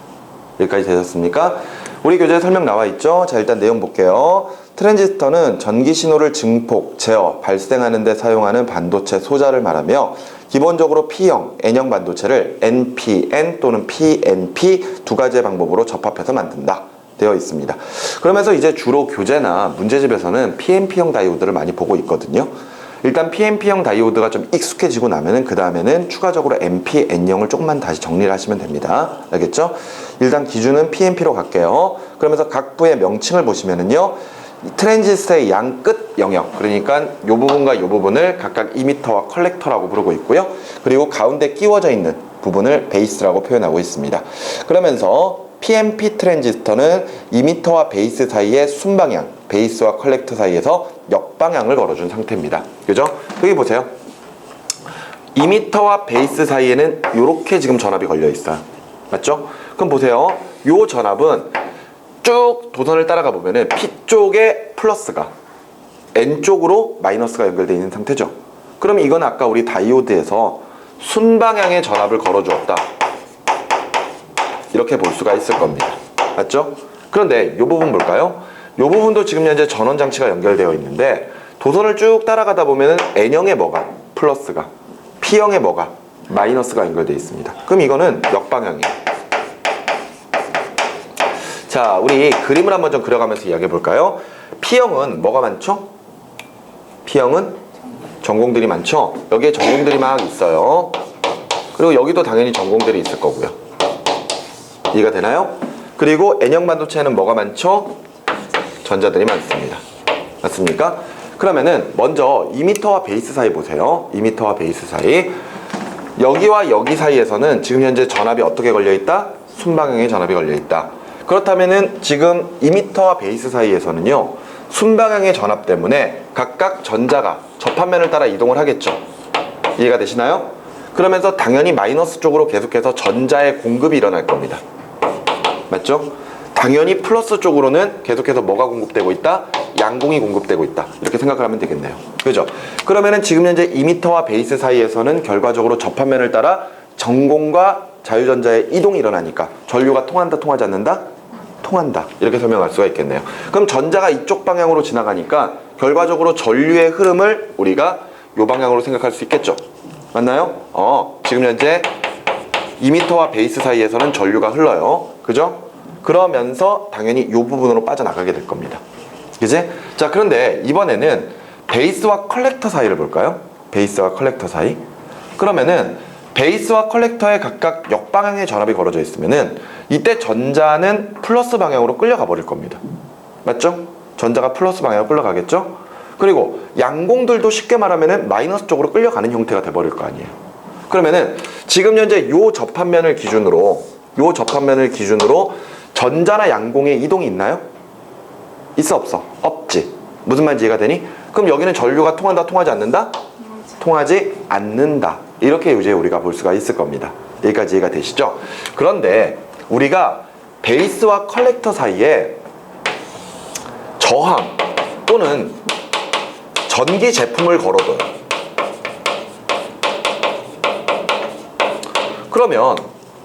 A: 여기까지 되셨습니까? 우리 교재에 설명 나와 있죠? 자, 일단 내용 볼게요. 트랜지스터는 전기 신호를 증폭, 제어, 발생하는 데 사용하는 반도체 소자를 말하며 기본적으로 P형, N형 반도체를 NPN 또는 PNP 두 가지의 방법으로 접합해서 만든다. 되어 있습니다. 그러면서 이제 주로 교재나 문제집에서는 PNP형 다이오드를 많이 보고 있거든요. 일단 PNP형 다이오드가 좀 익숙해지고 나면은 그 다음에는 추가적으로 NP, N형을 조금만 다시 정리를 하시면 됩니다. 알겠죠? 일단 기준은 PNP로 갈게요. 그러면서 각 부의 명칭을 보시면은요, 트랜지스터의 양 끝 영역, 그러니까 이 부분과 이 부분을 각각 이미터와 컬렉터라고 부르고 있고요. 그리고 가운데 끼워져 있는 부분을 베이스라고 표현하고 있습니다. 그러면서 PNP 트랜지스터는 이미터와 베이스 사이의 순방향, 베이스와 컬렉터 사이에서 역방향을 걸어준 상태입니다. 그죠? 여기 보세요. 이미터와 베이스 사이에는 이렇게 지금 전압이 걸려 있어요. 맞죠? 그럼 보세요. 이 전압은 쭉 도선을 따라가 보면은 P 쪽에 플러스가, N 쪽으로 마이너스가 연결되어 있는 상태죠. 그럼 이건 아까 우리 다이오드에서 순방향의 전압을 걸어주었다. 이렇게 볼 수가 있을 겁니다. 맞죠? 그런데 이 부분 볼까요? 이 부분도 지금 현재 전원 장치가 연결되어 있는데 도선을 쭉 따라가다 보면은 N형에 뭐가 플러스가, P형에 뭐가 마이너스가 연결되어 있습니다. 그럼 이거는 역방향이에요. 자, 우리 그림을 한번 좀 그려가면서 이야기해 볼까요? P형은 뭐가 많죠? P형은 전공들이 많죠? 여기에 전공들이 막 있어요. 그리고 여기도 당연히 전공들이 있을 거고요. 이해가 되나요? 그리고 N형 반도체에는 뭐가 많죠? 전자들이 많습니다. 맞습니까? 그러면은 먼저 이미터와 베이스 사이 보세요. 이미터와 베이스 사이. 여기와 여기 사이에서는 지금 현재 전압이 어떻게 걸려 있다? 순방향의 전압이 걸려 있다. 그렇다면은 지금 이미터와 베이스 사이에서는요, 순방향의 전압 때문에 각각 전자가 접합면을 따라 이동을 하겠죠. 이해가 되시나요? 그러면서 당연히 마이너스 쪽으로 계속해서 전자의 공급이 일어날 겁니다. 맞죠? 당연히 플러스 쪽으로는 계속해서 뭐가 공급되고 있다? 양공이 공급되고 있다. 이렇게 생각을 하면 되겠네요. 그죠? 그러면은 지금 현재 이미터와 베이스 사이에서는 결과적으로 접합면을 따라 전공과 자유전자의 이동이 일어나니까 전류가 통한다, 통하지 않는다? 통한다. 이렇게 설명할 수가 있겠네요. 그럼 전자가 이쪽 방향으로 지나가니까 결과적으로 전류의 흐름을 우리가 이 방향으로 생각할 수 있겠죠? 맞나요? 지금 현재 이미터와 베이스 사이에서는 전류가 흘러요. 그죠? 그러면서 당연히 이 부분으로 빠져나가게 될 겁니다. 그지? 자, 그런데 이번에는 베이스와 컬렉터 사이를 볼까요? 베이스와 컬렉터 사이. 그러면은 베이스와 컬렉터에 각각 역방향의 전압이 걸어져 있으면은 이때 전자는 플러스 방향으로 끌려가 버릴 겁니다. 맞죠? 전자가 플러스 방향으로 끌려가겠죠? 그리고 양공들도 쉽게 말하면은 마이너스 쪽으로 끌려가는 형태가 돼버릴 거 아니에요. 그러면은 지금 현재 요 접합면을 기준으로 전자나 양공의 이동이 있나요? 있어 없어? 없지. 무슨 말인지 이해가 되니? 그럼 여기는 전류가 통한다 통하지 않는다? 통하지 않는다. 이렇게 이제 우리가 볼 수가 있을 겁니다. 여기까지 이해가 되시죠? 그런데 우리가 베이스와 컬렉터 사이에 저항 또는 전기 제품을 걸어둬요. 그러면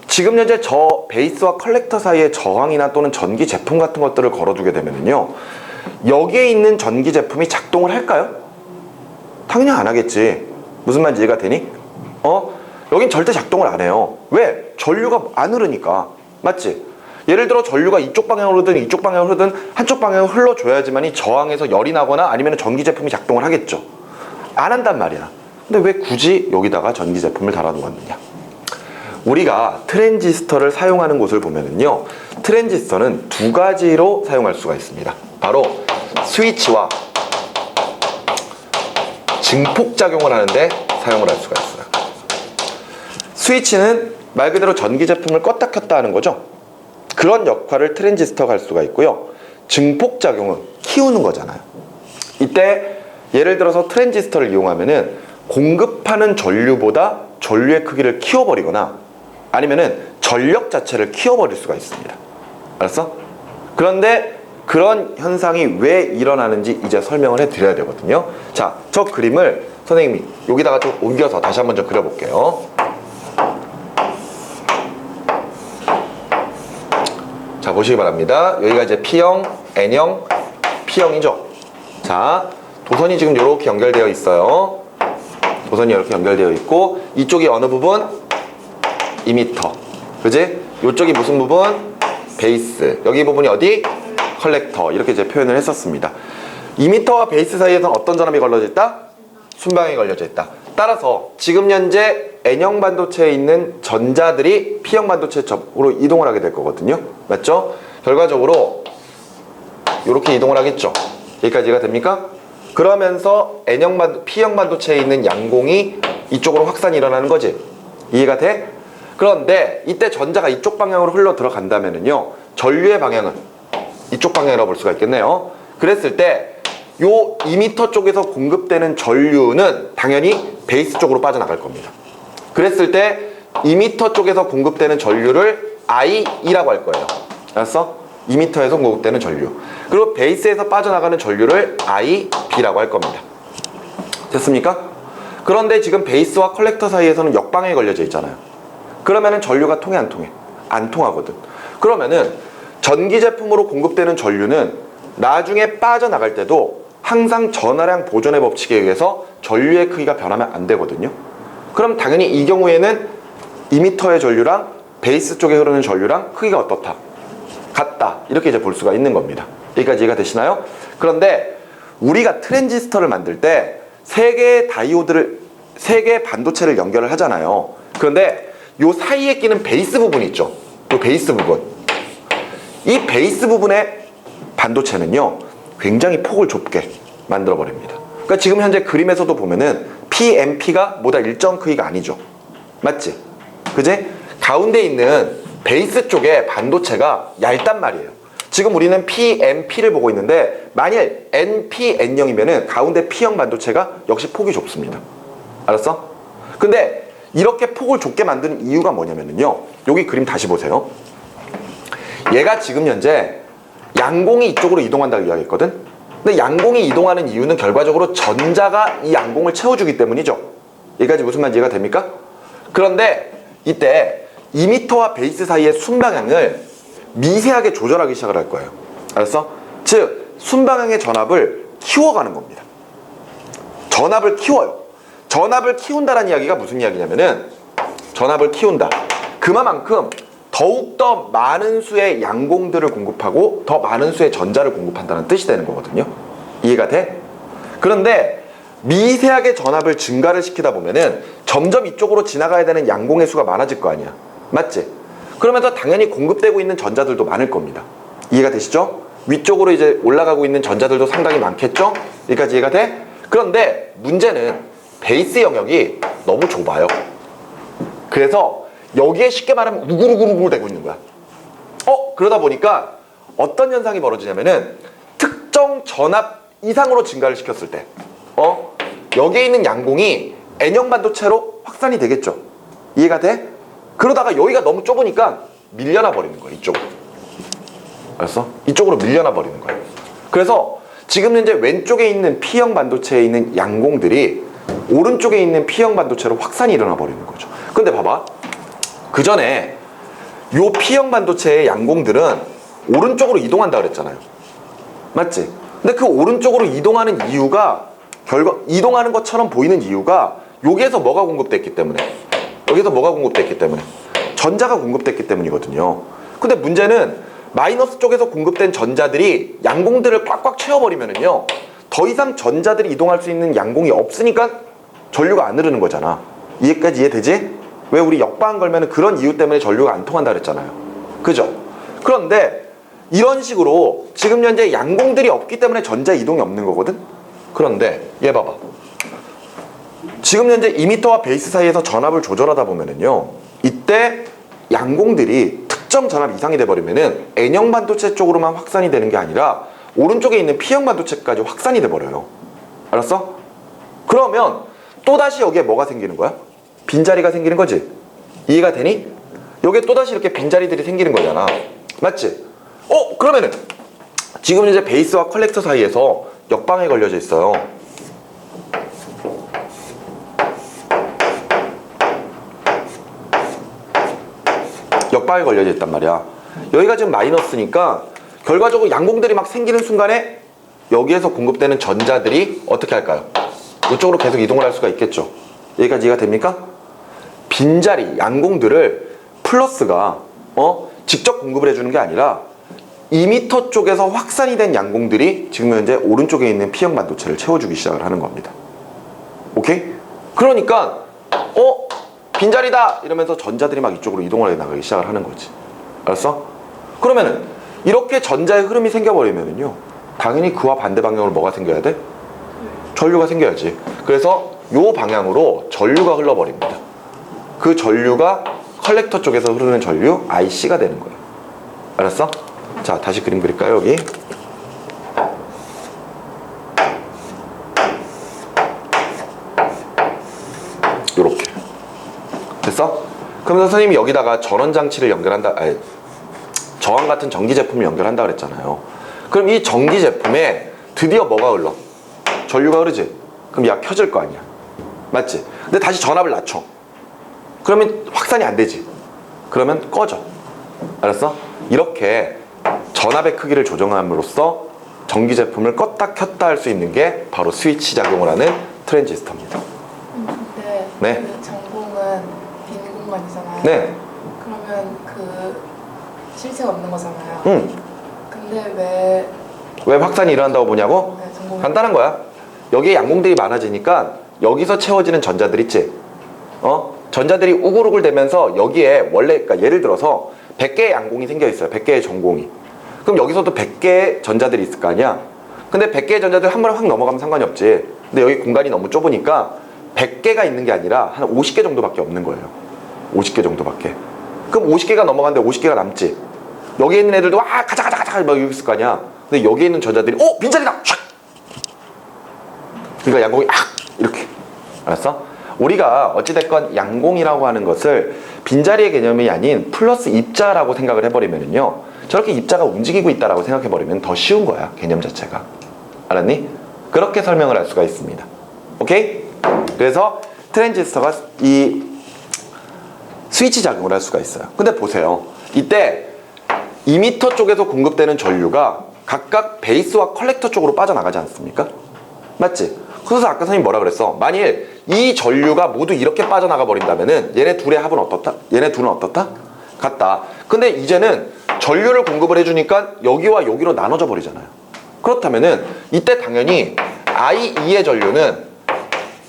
A: 지금 현재 저 베이스와 컬렉터 사이에 저항이나 또는 전기 제품 같은 것들을 걸어두게 되면요, 여기에 있는 전기 제품이 작동을 할까요? 당연히 안 하겠지. 무슨 말인지 이해가 되니? 여긴 절대 작동을 안 해요. 왜? 전류가 안 흐르니까. 맞지? 예를 들어 전류가 이쪽 방향으로 흐르든 이쪽 방향으로 흐르든 한쪽 방향으로 흘러줘야지만이 저항에서 열이 나거나 아니면 전기 제품이 작동을 하겠죠. 안 한단 말이야. 근데 왜 굳이 여기다가 전기 제품을 달아놓았느냐? 우리가 트랜지스터를 사용하는 곳을 보면은요, 트랜지스터는 두 가지로 사용할 수가 있습니다. 바로 스위치와 증폭작용을 하는데 사용을 할 수가 있어요. 스위치는 말 그대로 전기 제품을 껐다 켰다 하는 거죠. 그런 역할을 트랜지스터가 할 수가 있고요. 증폭작용은 키우는 거잖아요. 이때 예를 들어서 트랜지스터를 이용하면은 공급하는 전류보다 전류의 크기를 키워버리거나 아니면은 전력 자체를 키워버릴 수가 있습니다. 알았어? 그런데 그런 현상이 왜 일어나는지 이제 설명을 해드려야 되거든요. 자, 저 그림을 선생님이 여기다가 좀 옮겨서 다시 한번 좀 그려볼게요. 자, 보시기 바랍니다. 여기가 이제 P형, N형, P형이죠. 자, 도선이 지금 이렇게 연결되어 있어요. 도선이 이렇게 연결되어 있고, 이쪽이 어느 부분? 이미터. 그지? 이쪽이 무슨 부분? 베이스. 여기 부분이 어디? 컬렉터. 이렇게 이제 표현을 했었습니다. 이미터와 베이스 사이에서는 어떤 전압이 걸려져 있다? 순방이 걸려져 있다. 따라서 지금 현재 N형 반도체에 있는 전자들이 P형 반도체 쪽으로 이동을 하게 될 거거든요. 맞죠? 결과적으로 이렇게 이동을 하겠죠. 여기까지가 됩니까? 그러면서 P형 반도체에 있는 양공이 이쪽으로 확산이 일어나는 거지. 이해가 돼? 그런데 이때 전자가 이쪽 방향으로 흘러 들어간다면요, 전류의 방향은 이쪽 방향이라고 볼 수가 있겠네요. 그랬을 때 요 2m 쪽에서 공급되는 전류는 당연히 베이스 쪽으로 빠져나갈 겁니다. 그랬을 때 2m 쪽에서 공급되는 전류를 I2라고 할 거예요. 알았어? 2m에서 공급되는 전류. 그리고 베이스에서 빠져나가는 전류를 IB라고 할 겁니다. 됐습니까? 그런데 지금 베이스와 컬렉터 사이에서는 역방향이 걸려져 있잖아요. 그러면은 전류가 통해 안 통해? 안 통하거든. 그러면은 전기 제품으로 공급되는 전류는 나중에 빠져나갈 때도 항상 전하량 보존의 법칙에 의해서 전류의 크기가 변하면 안 되거든요. 그럼 당연히 이 경우에는 2m의 전류랑 베이스 쪽에 흐르는 전류랑 크기가 어떻다? 같다. 이렇게 이제 볼 수가 있는 겁니다. 여기까지 이해가 되시나요? 그런데 우리가 트랜지스터를 만들 때 세 개의 다이오드를, 세 개의 반도체를 연결을 하잖아요. 그런데 요 사이에 끼는 베이스 부분 있죠? 요 베이스 부분. 이 베이스 부분의 반도체는요, 굉장히 폭을 좁게 만들어 버립니다. 그러니까 지금 현재 그림에서도 보면은 PMP가 뭐다 일정 크기가 아니죠. 맞지? 그지? 가운데 있는 베이스 쪽에 반도체가 얇단 말이에요. 지금 우리는 PMP를 보고 있는데 만일 NP, N형이면은 가운데 P형 반도체가 역시 폭이 좁습니다. 알았어? 근데 이렇게 폭을 좁게 만드는 이유가 뭐냐면요, 여기 그림 다시 보세요. 얘가 지금 현재 양공이 이쪽으로 이동한다고 이야기했거든? 근데 양공이 이동하는 이유는 결과적으로 전자가 이 양공을 채워주기 때문이죠. 여기까지 무슨 말인지 이해가 됩니까? 그런데 이때 2m와 베이스 사이의 순방향을 미세하게 조절하기 시작을 할 거예요. 알았어? 즉 순방향의 전압을 키워가는 겁니다. 전압을 키워요. 전압을 키운다라는 이야기가 무슨 이야기냐면은, 전압을 키운다. 그만큼 더욱더 많은 수의 양공들을 공급하고 더 많은 수의 전자를 공급한다는 뜻이 되는 거거든요. 이해가 돼? 그런데 미세하게 전압을 증가를 시키다 보면은 점점 이쪽으로 지나가야 되는 양공의 수가 많아질 거 아니야. 맞지? 그러면서 당연히 공급되고 있는 전자들도 많을 겁니다. 이해가 되시죠? 위쪽으로 이제 올라가고 있는 전자들도 상당히 많겠죠? 여기까지 이해가 돼? 그런데 문제는 베이스 영역이 너무 좁아요. 그래서 여기에 쉽게 말하면 우글우글우글 되고 있는 거야. 그러다 보니까 어떤 현상이 벌어지냐면은 특정 전압 이상으로 증가를 시켰을 때 여기에 있는 양공이 N형 반도체로 확산이 되겠죠. 이해가 돼? 그러다가 여기가 너무 좁으니까 밀려나 버리는 거야, 이쪽으로. 알았어? 이쪽으로 밀려나 버리는 거야. 그래서 지금 현재 왼쪽에 있는 P형 반도체에 있는 양공들이 오른쪽에 있는 P형 반도체로 확산이 일어나 버리는 거죠. 근데 봐봐. 그 전에 요 P형 반도체의 양공들은 오른쪽으로 이동한다 그랬잖아요. 맞지? 근데 그 오른쪽으로 이동하는 이유가 이동하는 것처럼 보이는 이유가 여기에서 뭐가 공급됐기 때문에, 여기서 뭐가 공급됐기 때문에, 전자가 공급됐기 때문이거든요. 근데 문제는 마이너스 쪽에서 공급된 전자들이 양공들을 꽉꽉 채워버리면은요, 더 이상 전자들이 이동할 수 있는 양공이 없으니까 전류가 안 흐르는 거잖아. 이해까지 이해되지? 왜 우리 역방 걸면은 그런 이유 때문에 전류가 안 통한다 그랬잖아요. 그죠? 그런데 이런 식으로 지금 현재 양공들이 없기 때문에 전자 이동이 없는 거거든? 그런데 얘 봐봐. 지금 현재 이미터와 베이스 사이에서 전압을 조절하다 보면은요, 이때 양공들이 특정 전압 이상이 돼버리면은 N형 반도체 쪽으로만 확산이 되는 게 아니라 오른쪽에 있는 P형 반도체까지 확산이 돼버려요. 알았어? 그러면 또다시 여기에 뭐가 생기는 거야? 빈자리가 생기는 거지. 이해가 되니? 여기에 또다시 이렇게 빈자리들이 생기는 거잖아. 맞지? 그러면은 지금 이제 베이스와 컬렉터 사이에서 역방에 걸려져 있어요. 역방에 걸려져 있단 말이야. 여기가 지금 마이너스니까 결과적으로 양공들이 막 생기는 순간에 여기에서 공급되는 전자들이 어떻게 할까요? 이쪽으로 계속 이동을 할 수가 있겠죠. 여기까지 이해가 됩니까? 빈자리, 양공들을 플러스가 직접 공급을 해주는 게 아니라 2m 쪽에서 확산이 된 양공들이 지금 현재 오른쪽에 있는 P형 반도체를 채워주기 시작을 하는 겁니다. 오케이? 그러니까 빈자리다! 이러면서 전자들이 막 이쪽으로 이동을 해 나가기 시작을 하는 거지. 알았어? 그러면은 이렇게 전자의 흐름이 생겨버리면은요, 당연히 그와 반대 방향으로 뭐가 생겨야 돼? 전류가 생겨야지. 그래서 요 방향으로 전류가 흘러버립니다. 그 전류가 컬렉터 쪽에서 흐르는 전류 IC가 되는 거예요. 알았어? 자, 다시 그림 그릴까요, 여기? 요렇게. 됐어? 그럼 선생님이 여기다가 전원 장치를 연결한다, 저항 같은 전기 제품을 연결한다 그랬잖아요. 그럼 이 전기 제품에 드디어 뭐가 흘러? 전류가 흐르지? 그럼 얘가 켜질 거 아니야. 맞지? 근데 다시 전압을 낮춰. 그러면 확산이 안 되지. 그러면 꺼져. 알았어? 이렇게 전압의 크기를 조정함으로써 전기 제품을 껐다 켰다 할 수 있는 게 바로 스위치 작용을 하는 트랜지스터입니다.
B: 근데
A: 네.
B: 그 전공은 빈 공간이잖아요.
A: 네.
B: 그러면 그 실체가 없는 거잖아요.
A: 근데
B: 근데
A: 왜 확산이 일어난다고 보냐고?
B: 네, 전공은
A: 간단한 거야. 여기에 양공들이 많아지니까 여기서 채워지는 전자들 있지? 전자들이 우글우글 되면서 여기에 원래, 그러니까 예를 들어서 100개의 양공이 생겨 있어요. 100개의 전공이. 그럼 여기서도 100개의 전자들이 있을 거 아니야? 근데 100개의 전자들 한 번에 확 넘어가면 상관이 없지. 근데 여기 공간이 너무 좁으니까 100개가 있는 게 아니라 한 50개 정도밖에 없는 거예요. 50개 정도밖에. 그럼 50개가 넘어가는데 50개가 남지. 여기 있는 애들도 가자 막 여기 있을 거 아니야. 근데 여기 있는 전자들이 빈자리다! 촥! 그러니까 양공이 이렇게. 알았어? 우리가 어찌됐건 양공이라고 하는 것을 빈자리의 개념이 아닌 플러스 입자라고 생각을 해버리면은요, 저렇게 입자가 움직이고 있다라고 생각해버리면 더 쉬운 거야, 개념 자체가. 알았니? 그렇게 설명을 할 수가 있습니다. 오케이? 그래서 트랜지스터가 이 스위치 작용을 할 수가 있어요. 근데 보세요. 이때 2m 쪽에서 공급되는 전류가 각각 베이스와 컬렉터 쪽으로 빠져나가지 않습니까? 맞지? 그래서 아까 선생님 뭐라 그랬어? 만일 이 전류가 모두 이렇게 빠져나가 버린다면은 얘네 둘의 합은 어떻다? 얘네 둘은 어떻다? 같다. 근데 이제는 전류를 공급을 해주니까 여기와 여기로 나눠져 버리잖아요. 그렇다면은 이때 당연히 I2의 전류는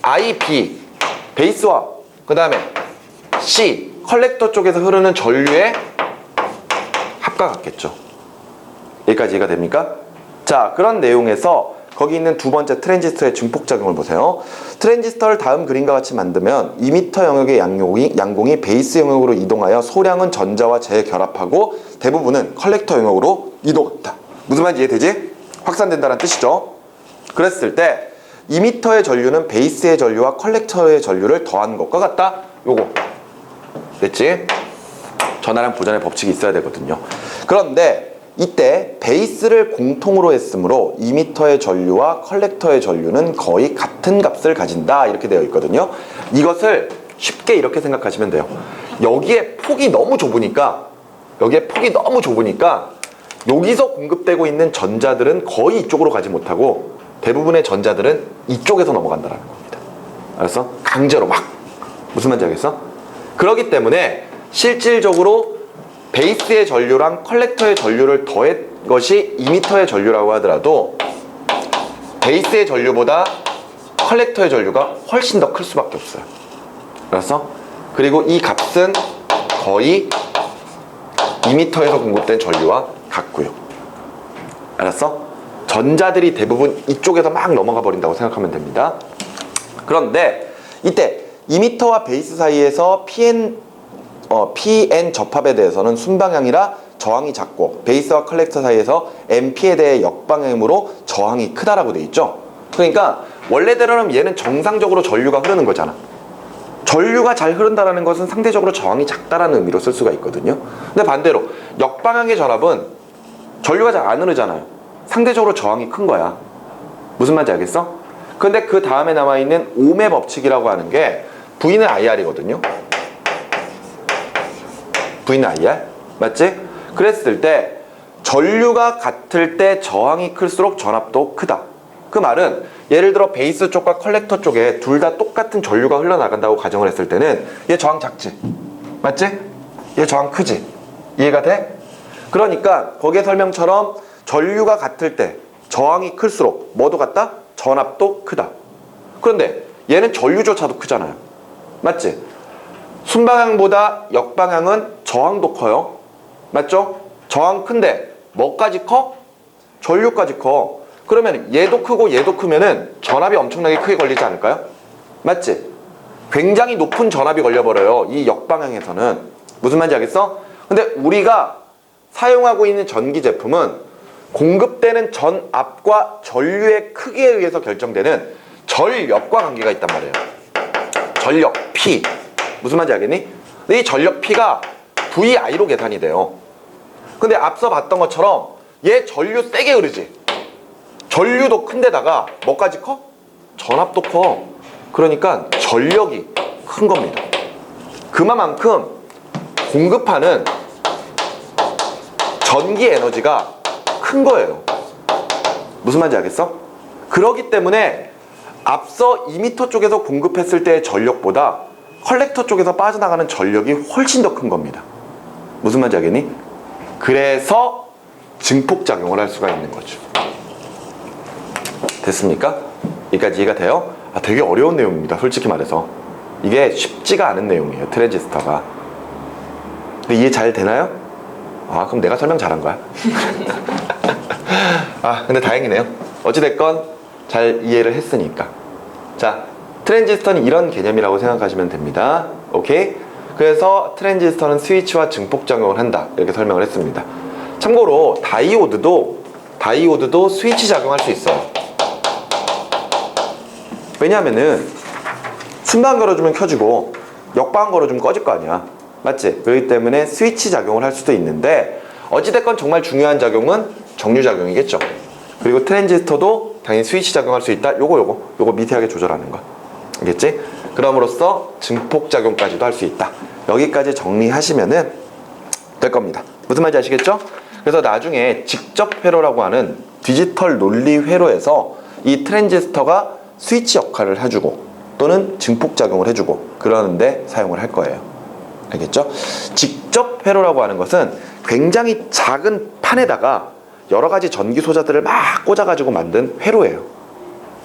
A: IB 베이스와 그 다음에 C 컬렉터 쪽에서 흐르는 전류의 합과 같겠죠. 여기까지 이해가 됩니까? 자, 그런 내용에서 거기 있는 두 번째 트랜지스터의 증폭작용을 보세요. 트랜지스터를 다음 그림과 같이 만들면 2m 영역의 양공이 베이스 영역으로 이동하여 소량은 전자와 재결합하고 대부분은 컬렉터 영역으로 이동한다. 무슨 말인지 이해되지? 확산된다는 뜻이죠. 그랬을 때 2m의 전류는 베이스의 전류와 컬렉터의 전류를 더한 것과 같다. 요거 됐지? 전하랑 보전의 법칙이 있어야 되거든요. 그런데 이때 베이스를 공통으로 했으므로 2m의 전류와 컬렉터의 전류는 거의 같은 값을 가진다. 이렇게 되어 있거든요. 이것을 쉽게 이렇게 생각하시면 돼요. 여기에 폭이 너무 좁으니까 여기서 공급되고 있는 전자들은 거의 이쪽으로 가지 못하고 대부분의 전자들은 이쪽에서 넘어간다는 겁니다. 알았어? 강제로 막. 무슨 말인지 알겠어? 그렇기 때문에 실질적으로 베이스의 전류랑 컬렉터의 전류를 더한 것이 2m의 전류라고 하더라도 베이스의 전류보다 컬렉터의 전류가 훨씬 더 클 수밖에 없어요. 알았어? 그리고 이 값은 거의 2m에서 공급된 전류와 같고요. 알았어? 전자들이 대부분 이쪽에서 막 넘어가 버린다고 생각하면 됩니다. 그런데 이때 2m와 베이스 사이에서 PN 접합에 대해서는 순방향이라 저항이 작고 베이스와 컬렉터 사이에서 NP에 대해 역방향이므로 저항이 크다라고 돼 있죠. 그러니까 원래대로는 얘는 정상적으로 전류가 흐르는 거잖아. 전류가 잘 흐른다는 것은 상대적으로 저항이 작다라는 의미로 쓸 수가 있거든요. 근데 반대로 역방향의 전압은 전류가 잘 안 흐르잖아요. 상대적으로 저항이 큰 거야. 무슨 말인지 알겠어? 근데 그 다음에 남아있는 옴의 법칙이라고 하는 게 V는 IR이거든요. V는 IR? 맞지? 그랬을 때 전류가 같을 때 저항이 클수록 전압도 크다. 그 말은 예를 들어 베이스 쪽과 컬렉터 쪽에 둘 다 똑같은 전류가 흘러나간다고 가정을 했을 때는 얘 저항 작지? 맞지? 얘 저항 크지? 이해가 돼? 그러니까 거기에 설명처럼 전류가 같을 때 저항이 클수록 뭐도 같다? 전압도 크다. 그런데 얘는 전류조차도 크잖아요. 맞지? 순방향보다 역방향은 저항도 커요. 맞죠? 저항 큰데 뭐까지 커? 전류까지 커. 그러면 얘도 크고 얘도 크면은 전압이 엄청나게 크게 걸리지 않을까요? 맞지? 굉장히 높은 전압이 걸려버려요. 이 역방향에서는. 무슨 말인지 알겠어? 근데 우리가 사용하고 있는 전기 제품은 공급되는 전압과 전류의 크기에 의해서 결정되는 전력과 관계가 있단 말이에요. 전력 P. 무슨 말인지 알겠니? 근데 이 전력 P가 VI로 계산이 돼요. 근데 앞서 봤던 것처럼 얘 전류 세게 흐르지? 전류도 큰데다가 뭐까지 커? 전압도 커. 그러니까 전력이 큰 겁니다. 그만큼 공급하는 전기 에너지가 큰 거예요. 무슨 말인지 알겠어? 그렇기 때문에 앞서 2m 쪽에서 공급했을 때의 전력보다 컬렉터 쪽에서 빠져나가는 전력이 훨씬 더 큰 겁니다. 무슨 말인지 알겠니? 그래서 증폭작용을 할 수가 있는 거죠. 됐습니까? 여기까지 이해가 돼요? 되게 어려운 내용입니다. 솔직히 말해서. 이게 쉽지가 않은 내용이에요. 트랜지스터가. 근데 이해 잘 되나요? 그럼 내가 설명 잘한 거야. 근데 다행이네요. 어찌됐건 잘 이해를 했으니까. 자, 트랜지스터는 이런 개념이라고 생각하시면 됩니다. 오케이? 그래서 트랜지스터는 스위치와 증폭작용을 한다. 이렇게 설명을 했습니다. 참고로 다이오드도 스위치 작용할 수 있어요. 왜냐하면은 순방 걸어주면 켜지고 역방 걸어주면 꺼질 거 아니야. 맞지? 그렇기 때문에 스위치 작용을 할 수도 있는데 어찌됐건 정말 중요한 작용은 정류작용이겠죠. 그리고 트랜지스터도 당연히 스위치 작용할 수 있다. 요거 미세하게 조절하는 거. 알겠지? 그럼으로써 증폭작용까지도 할 수 있다. 여기까지 정리하시면은 될 겁니다. 무슨 말인지 아시겠죠? 그래서 나중에 직접 회로라고 하는 디지털 논리 회로에서 이 트랜지스터가 스위치 역할을 해주고 또는 증폭작용을 해주고 그러는데 사용을 할 거예요. 알겠죠? 직접 회로라고 하는 것은 굉장히 작은 판에다가 여러 가지 전기 소자들을 막 꽂아가지고 만든 회로예요.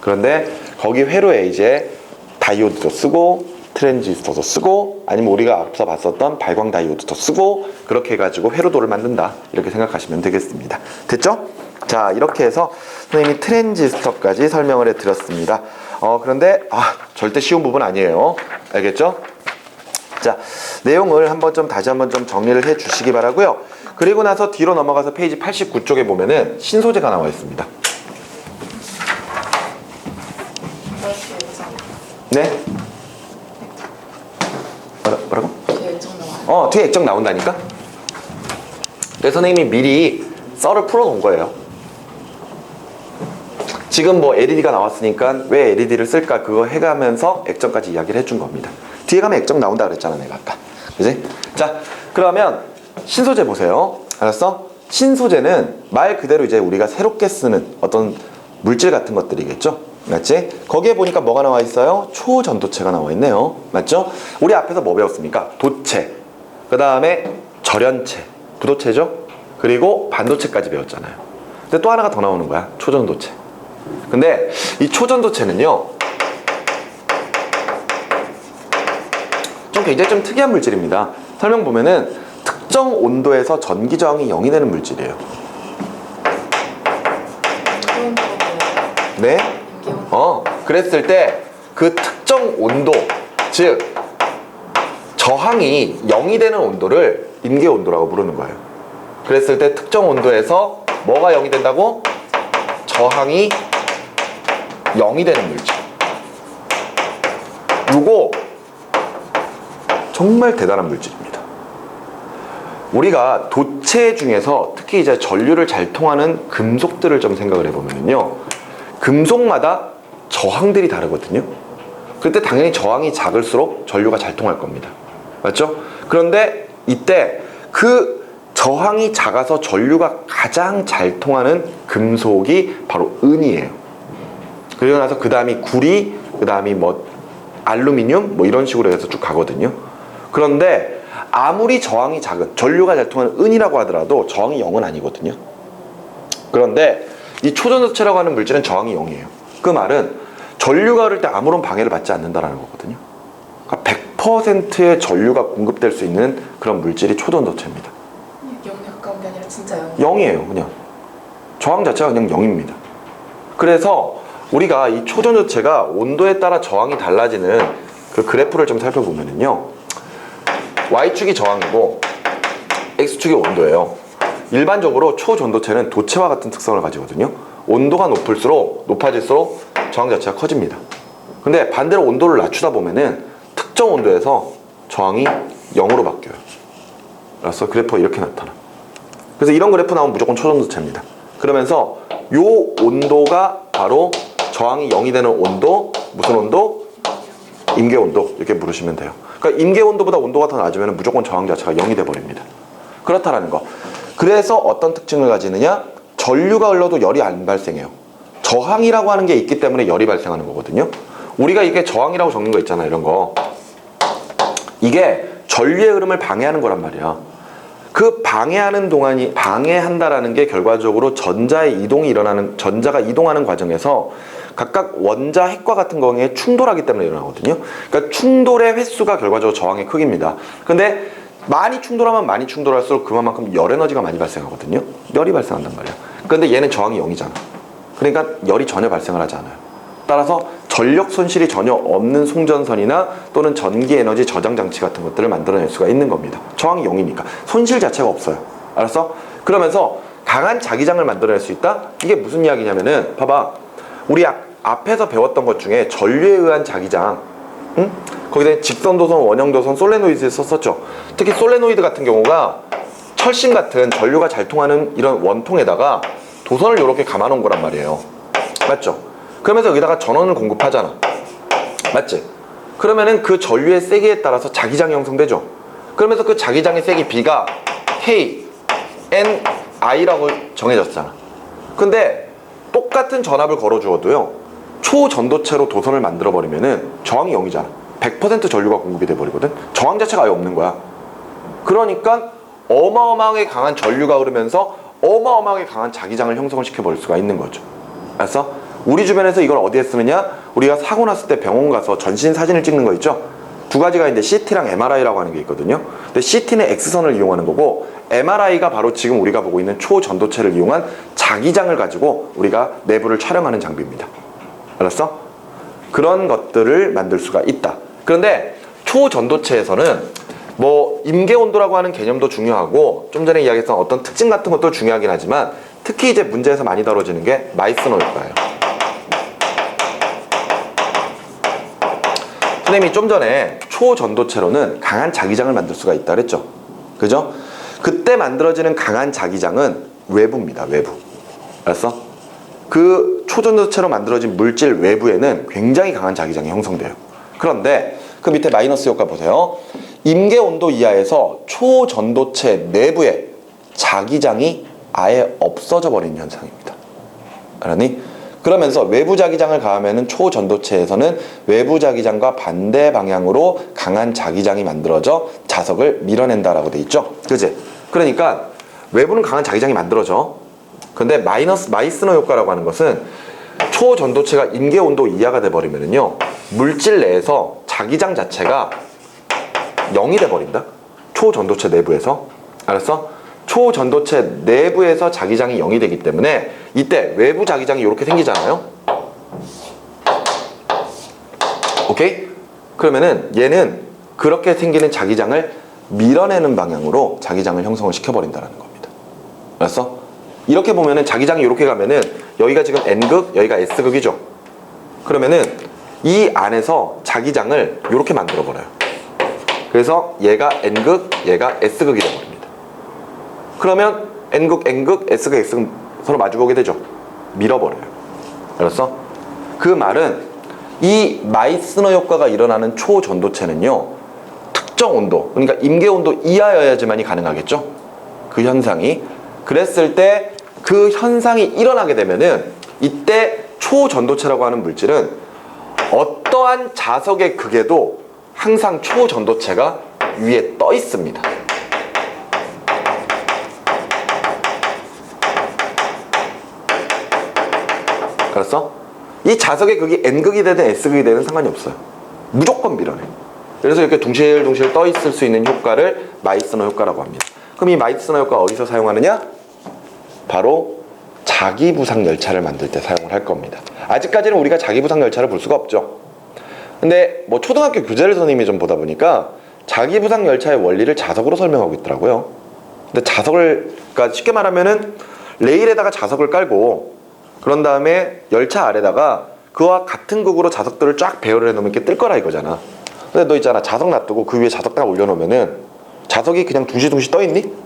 A: 그런데 거기 회로에 이제 다이오드도 쓰고 트랜지스터도 쓰고 아니면 우리가 앞서 봤었던 발광 다이오드도 쓰고 그렇게 해가지고 회로도를 만든다. 이렇게 생각하시면 되겠습니다. 됐죠? 자, 이렇게 해서 선생님이 트랜지스터까지 설명을 해드렸습니다. 그런데 절대 쉬운 부분 아니에요. 알겠죠? 자, 내용을 다시 한번 좀 정리를 해 주시기 바라고요. 그리고 나서 뒤로 넘어가서 페이지 89쪽에 보면은 신소재가 나와 있습니다. 네? 뭐라고?
B: 뒤에 액정 나와요.
A: 뒤에 액정 나온다니까? 그래서 선생님이 미리 썰을 풀어 놓은 거예요. 지금 뭐 LED가 나왔으니까 왜 LED를 쓸까 그거 해가면서 액정까지 이야기를 해준 겁니다. 뒤에 가면 액정 나온다 그랬잖아 내가 아까. 그지? 자, 그러면 신소재 보세요. 알았어? 신소재는 말 그대로 이제 우리가 새롭게 쓰는 어떤 물질 같은 것들이겠죠? 맞지? 거기에 보니까 뭐가 나와 있어요? 초전도체가 나와 있네요. 맞죠? 우리 앞에서 뭐 배웠습니까? 도체, 그 다음에 절연체, 부도체죠? 그리고 반도체까지 배웠잖아요. 근데 또 하나가 더 나오는 거야. 초전도체. 근데 이 초전도체는요, 굉장히 좀 특이한 물질입니다. 설명 보면은 특정 온도에서 전기 저항이 0이 되는 물질이에요. 네? 그랬을 때 그 특정 온도, 즉 저항이 0이 되는 온도를 임계 온도라고 부르는 거예요. 그랬을 때 특정 온도에서 뭐가 0이 된다고? 저항이 0이 되는 물질. 요거 정말 대단한 물질입니다. 우리가 도체 중에서 특히 이제 전류를 잘 통하는 금속들을 좀 생각을 해보면요, 금속마다 저항들이 다르거든요. 그때 당연히 저항이 작을수록 전류가 잘 통할 겁니다. 맞죠? 그런데 이때 그 저항이 작아서 전류가 가장 잘 통하는 금속이 바로 은이에요. 그리고 나서 그 다음이 구리, 그 다음이 뭐 알루미늄 뭐 이런 식으로 해서 쭉 가거든요. 그런데 아무리 저항이 작은, 전류가 잘 통하는 은이라고 하더라도 저항이 0은 아니거든요. 그런데 이 초전도체라고 하는 물질은 저항이 0이에요. 그 말은 전류가 흐를 때 아무런 방해를 받지 않는다는 거거든요. 그러니까 100%의 전류가 공급될 수 있는 그런 물질이 초전도체입니다.
B: 0에 가까운 게 아니라 진짜 0.
A: 0이에요. 그냥 저항 자체가 그냥 0입니다. 그래서 우리가 이 초전도체가 온도에 따라 저항이 달라지는 그 그래프를 좀 살펴보면요, Y축이 저항이고 X축이 온도예요. 일반적으로 초전도체는 도체와 같은 특성을 가지거든요. 온도가 높아질수록 저항 자체가 커집니다. 근데 반대로 온도를 낮추다 보면은 특정 온도에서 저항이 0으로 바뀌어요. 그래서 그래프가 이렇게 나타나. 그래서 이런 그래프 나오면 무조건 초전도체입니다. 그러면서 요 온도가 바로 저항이 0이 되는 온도, 무슨 온도? 임계 온도, 이렇게 물으시면 돼요. 그러니까 임계 온도보다 온도가 더 낮으면 무조건 저항 자체가 0이 돼버립니다. 그렇다라는 거. 그래서 어떤 특징을 가지느냐? 전류가 흘러도 열이 안 발생해요. 저항이라고 하는 게 있기 때문에 열이 발생하는 거거든요. 우리가 이게 저항이라고 적는 거 있잖아, 이런 거. 이게 전류의 흐름을 방해하는 거란 말이야. 그 방해하는 동안이, 방해한다라는 게 결과적으로 전자가 이동하는 과정에서 각각 원자 핵과 같은 거에 충돌하기 때문에 일어나거든요. 그러니까 충돌의 횟수가 결과적으로 저항의 크기입니다. 근데 많이 충돌하면 많이 충돌할수록 그만큼 열 에너지가 많이 발생하거든요. 열이 발생한단 말이야. 근데 얘는 저항이 0이잖아. 그러니까 열이 전혀 발생을 하지 않아요. 따라서 전력 손실이 전혀 없는 송전선이나 또는 전기 에너지 저장 장치 같은 것들을 만들어낼 수가 있는 겁니다. 저항이 0이니까 손실 자체가 없어요. 알았어? 그러면서 강한 자기장을 만들어낼 수 있다? 이게 무슨 이야기냐면은 봐봐, 우리 앞에서 배웠던 것 중에 전류에 의한 자기장, 응? 거기다 직선도선, 원형도선, 솔레노이드 썼었죠. 특히 솔레노이드 같은 경우가 철심 같은 전류가 잘 통하는 이런 원통에다가 도선을 이렇게 감아놓은 거란 말이에요. 맞죠? 그러면서 여기다가 전원을 공급하잖아. 맞지? 그러면은 그 전류의 세기에 따라서 자기장이 형성되죠. 그러면서 그 자기장의 세기 B가 K, N, I라고 정해졌잖아. 근데 똑같은 전압을 걸어주어도요, 초전도체로 도선을 만들어버리면은 저항이 0이잖아. 100% 전류가 공급이 돼버리거든. 저항 자체가 아예 없는 거야. 그러니까 어마어마하게 강한 전류가 흐르면서 어마어마하게 강한 자기장을 형성을 시켜버릴 수가 있는 거죠. 그래서 우리 주변에서 이걸 어디에 쓰느냐? 우리가 사고 났을 때 병원 가서 전신 사진을 찍는 거 있죠? 두 가지가 있는데 CT랑 MRI라고 하는 게 있거든요. 근데 CT는 X선을 이용하는 거고 MRI가 바로 지금 우리가 보고 있는 초전도체를 이용한 자기장을 가지고 우리가 내부를 촬영하는 장비입니다. 알았어? 그런 것들을 만들 수가 있다. 그런데 초전도체에서는 뭐 임계온도라고 하는 개념도 중요하고 좀 전에 이야기했던 어떤 특징 같은 것도 중요하긴 하지만 특히 이제 문제에서 많이 다뤄지는 게 마이스너 효과예요. 선생님이 좀 전에 초전도체로는 강한 자기장을 만들 수가 있다 그랬죠? 그죠? 그때 만들어지는 강한 자기장은 외부입니다. 외부. 알았어? 그 초전도체로 만들어진 물질 외부에는 굉장히 강한 자기장이 형성돼요. 그런데 그 밑에 마이너스 효과 보세요. 임계온도 이하에서 초전도체 내부에 자기장이 아예 없어져 버리는 현상입니다. 알았니? 그러면서 외부 자기장을 가하면은 초전도체에서는 외부 자기장과 반대 방향으로 강한 자기장이 만들어져 자석을 밀어낸다라고 돼 있죠. 그지? 그러니까 외부는 강한 자기장이 만들어져. 근데 마이스너 효과라고 하는 것은 초전도체가 임계온도 이하가 돼버리면은요 물질 내에서 자기장 자체가 0이 돼버린다. 초전도체 내부에서. 알았어? 초전도체 내부에서 자기장이 0이 되기 때문에 이때 외부 자기장이 이렇게 생기잖아요. 오케이? 그러면은 얘는 그렇게 생기는 자기장을 밀어내는 방향으로 자기장을 형성을 시켜버린다는 겁니다. 알았어? 이렇게 보면은 자기장이 이렇게 가면은 여기가 지금 N극, 여기가 S극이죠. 그러면은 이 안에서 자기장을 이렇게 만들어버려요. 그래서 얘가 N극, 얘가 S극이 되어버립니다. 그러면 N극, N극, S극, X극 서로 마주보게 되죠. 밀어버려요. 알았어? 그 말은 이 마이스너 효과가 일어나는 초전도체는요 특정 온도, 그러니까 임계온도 이하여야지만이 가능하겠죠. 그 현상이. 그랬을 때 그 현상이 일어나게 되면은 이때 초전도체라고 하는 물질은 어떠한 자석의 극에도 항상 초전도체가 위에 떠 있습니다. 알았어? 이 자석의 극이 N극이 되든 S극이 되든 상관이 없어요. 무조건 밀어내. 그래서 이렇게 둥실둥실 떠 있을 수 있는 효과를 마이스너 효과라고 합니다. 그럼 이 마이스너 효과 어디서 사용하느냐? 바로 자기부상 열차를 만들 때 사용을 할 겁니다. 아직까지는 우리가 자기부상 열차를 볼 수가 없죠. 근데 뭐 초등학교 교재를 선생님이 좀 보다 보니까 자기부상 열차의 원리를 자석으로 설명하고 있더라고요. 근데 자석을, 그러니까 쉽게 말하면은 레일에다가 자석을 깔고 그런 다음에 열차 아래다가 그와 같은 극으로 자석들을 쫙 배열을 해놓으면 이렇게 뜰 거라 이거잖아. 근데 너 있잖아, 자석 놔두고 그 위에 자석 딱 올려놓으면은 자석이 그냥 둥실둥실 떠 있니?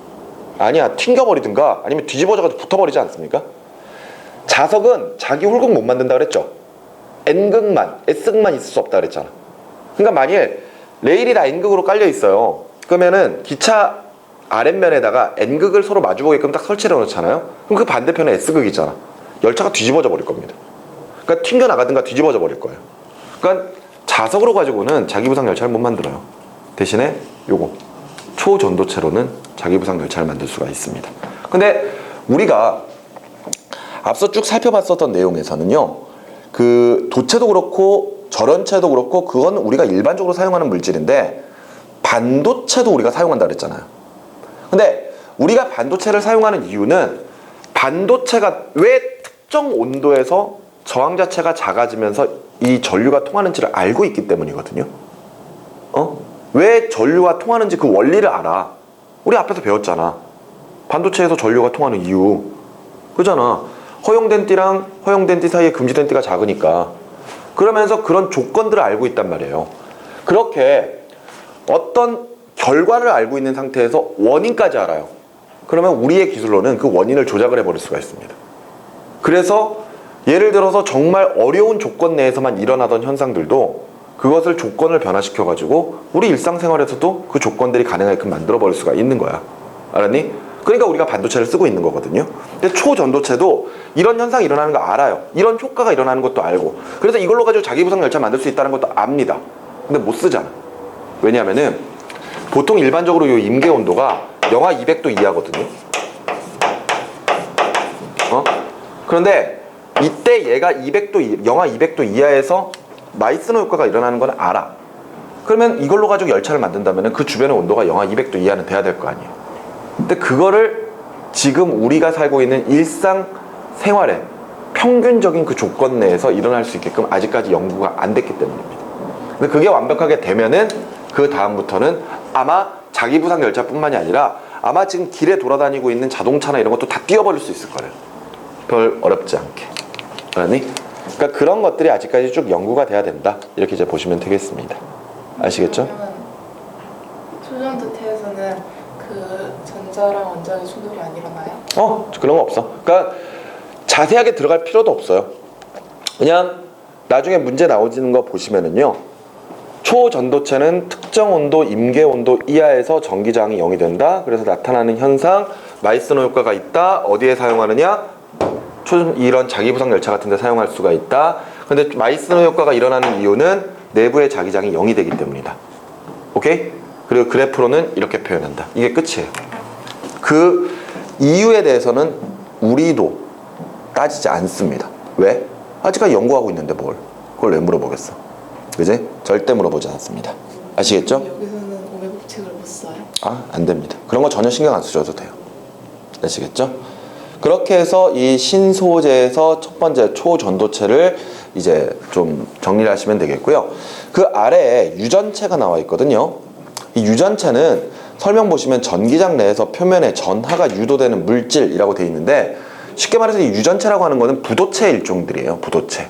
A: 아니야, 튕겨버리든가 아니면 뒤집어져가지고 붙어버리지 않습니까? 자석은 자기 홀극 못 만든다 그랬죠. N극만, S극만 있을 수 없다 그랬잖아. 그러니까 만일 레일이 다 N극으로 깔려 있어요. 그러면은 기차 아랫면에다가 N극을 서로 마주보게끔 딱 설치를 해놓잖아요. 그럼 그 반대편에 S극이잖아. 열차가 뒤집어져 버릴 겁니다. 그러니까 튕겨나가든가 뒤집어져 버릴 거예요. 그러니까 자석으로 가지고는 자기부상 열차를 못 만들어요. 대신에 요거 초전도체로는 자기부상 열차를 만들 수가 있습니다. 근데 우리가 앞서 쭉 살펴봤었던 내용에서는요 그 도체도 그렇고 절연체도 그렇고 그건 우리가 일반적으로 사용하는 물질인데 반도체도 우리가 사용한다 그랬잖아요. 근데 우리가 반도체를 사용하는 이유는 반도체가 왜 특정 온도에서 저항 자체가 작아지면서 이 전류가 통하는지를 알고 있기 때문이거든요. 왜 전류가 통하는지 그 원리를 알아. 우리 앞에서 배웠잖아. 반도체에서 전류가 통하는 이유. 그잖아. 허용된 띠랑 허용된 띠 사이에 금지된 띠가 작으니까. 그러면서 그런 조건들을 알고 있단 말이에요. 그렇게 어떤 결과를 알고 있는 상태에서 원인까지 알아요. 그러면 우리의 기술로는 그 원인을 조작을 해버릴 수가 있습니다. 그래서 예를 들어서 정말 어려운 조건 내에서만 일어나던 현상들도 그것을 조건을 변화시켜가지고 우리 일상생활에서도 그 조건들이 가능하게끔 만들어버릴 수가 있는 거야. 알았니? 그러니까 우리가 반도체를 쓰고 있는 거거든요. 근데 초전도체도 이런 현상이 일어나는 거 알아요. 이런 효과가 일어나는 것도 알고. 그래서 이걸로 가지고 자기부상 열차 만들 수 있다는 것도 압니다. 근데 못 쓰잖아. 왜냐하면은 보통 일반적으로 이 임계 온도가 영하 200도 이하거든요. 그런데 이때 얘가 영하 200도 이하에서 마이스너 효과가 일어나는 건 알아. 그러면 이걸로 가지고 열차를 만든다면 그 주변의 온도가 영하 200도 이하는 돼야 될 거 아니에요. 근데 그거를 지금 우리가 살고 있는 일상 생활에 평균적인 그 조건 내에서 일어날 수 있게끔 아직까지 연구가 안 됐기 때문입니다. 근데 그게 완벽하게 되면은 그 다음부터는 아마 자기 부상 열차뿐만이 아니라 아마 지금 길에 돌아다니고 있는 자동차나 이런 것도 다 띄워버릴 수 있을 거예요. 별 어렵지 않게. 그러니까 그런 것들이 아직까지 쭉 연구가 돼야 된다. 이렇게 이제 보시면 되겠습니다. 아시겠죠?
B: 그러면 초전도체에서는 그 전자랑 원자의 충돌이 안 일어나요?
A: 그런 거 없어. 그러니까 자세하게 들어갈 필요도 없어요. 그냥 나중에 문제 나오지는 거 보시면은요. 초전도체는 특정 온도, 임계 온도 이하에서 전기저항이 0이 된다. 그래서 나타나는 현상, 마이스너 효과가 있다. 어디에 사용하느냐? 이런 자기부상 열차 같은 데 사용할 수가 있다. 근데 마이스너 효과가 일어나는 이유는 내부의 자기장이 0이 되기 때문이다. 오케이? 그리고 그래프로는 이렇게 표현한다. 이게 끝이에요. 그 이유에 대해서는 우리도 따지지 않습니다. 왜? 아직까지 연구하고 있는데 뭘? 그걸 왜 물어보겠어? 그지? 절대 물어보지 않습니다. 아시겠죠?
B: 여기서는 오메 법칙을 못 써요?
A: 안 됩니다. 그런 거 전혀 신경 안 쓰셔도 돼요. 아시겠죠? 그렇게 해서 이 신소재에서 첫 번째 초전도체를 이제 좀 정리를 하시면 되겠고요. 그 아래에 유전체가 나와 있거든요. 이 유전체는 설명 보시면 전기장 내에서 표면에 전하가 유도되는 물질이라고 되어 있는데 쉽게 말해서 이 유전체라고 하는 거는 부도체 일종들이에요. 부도체.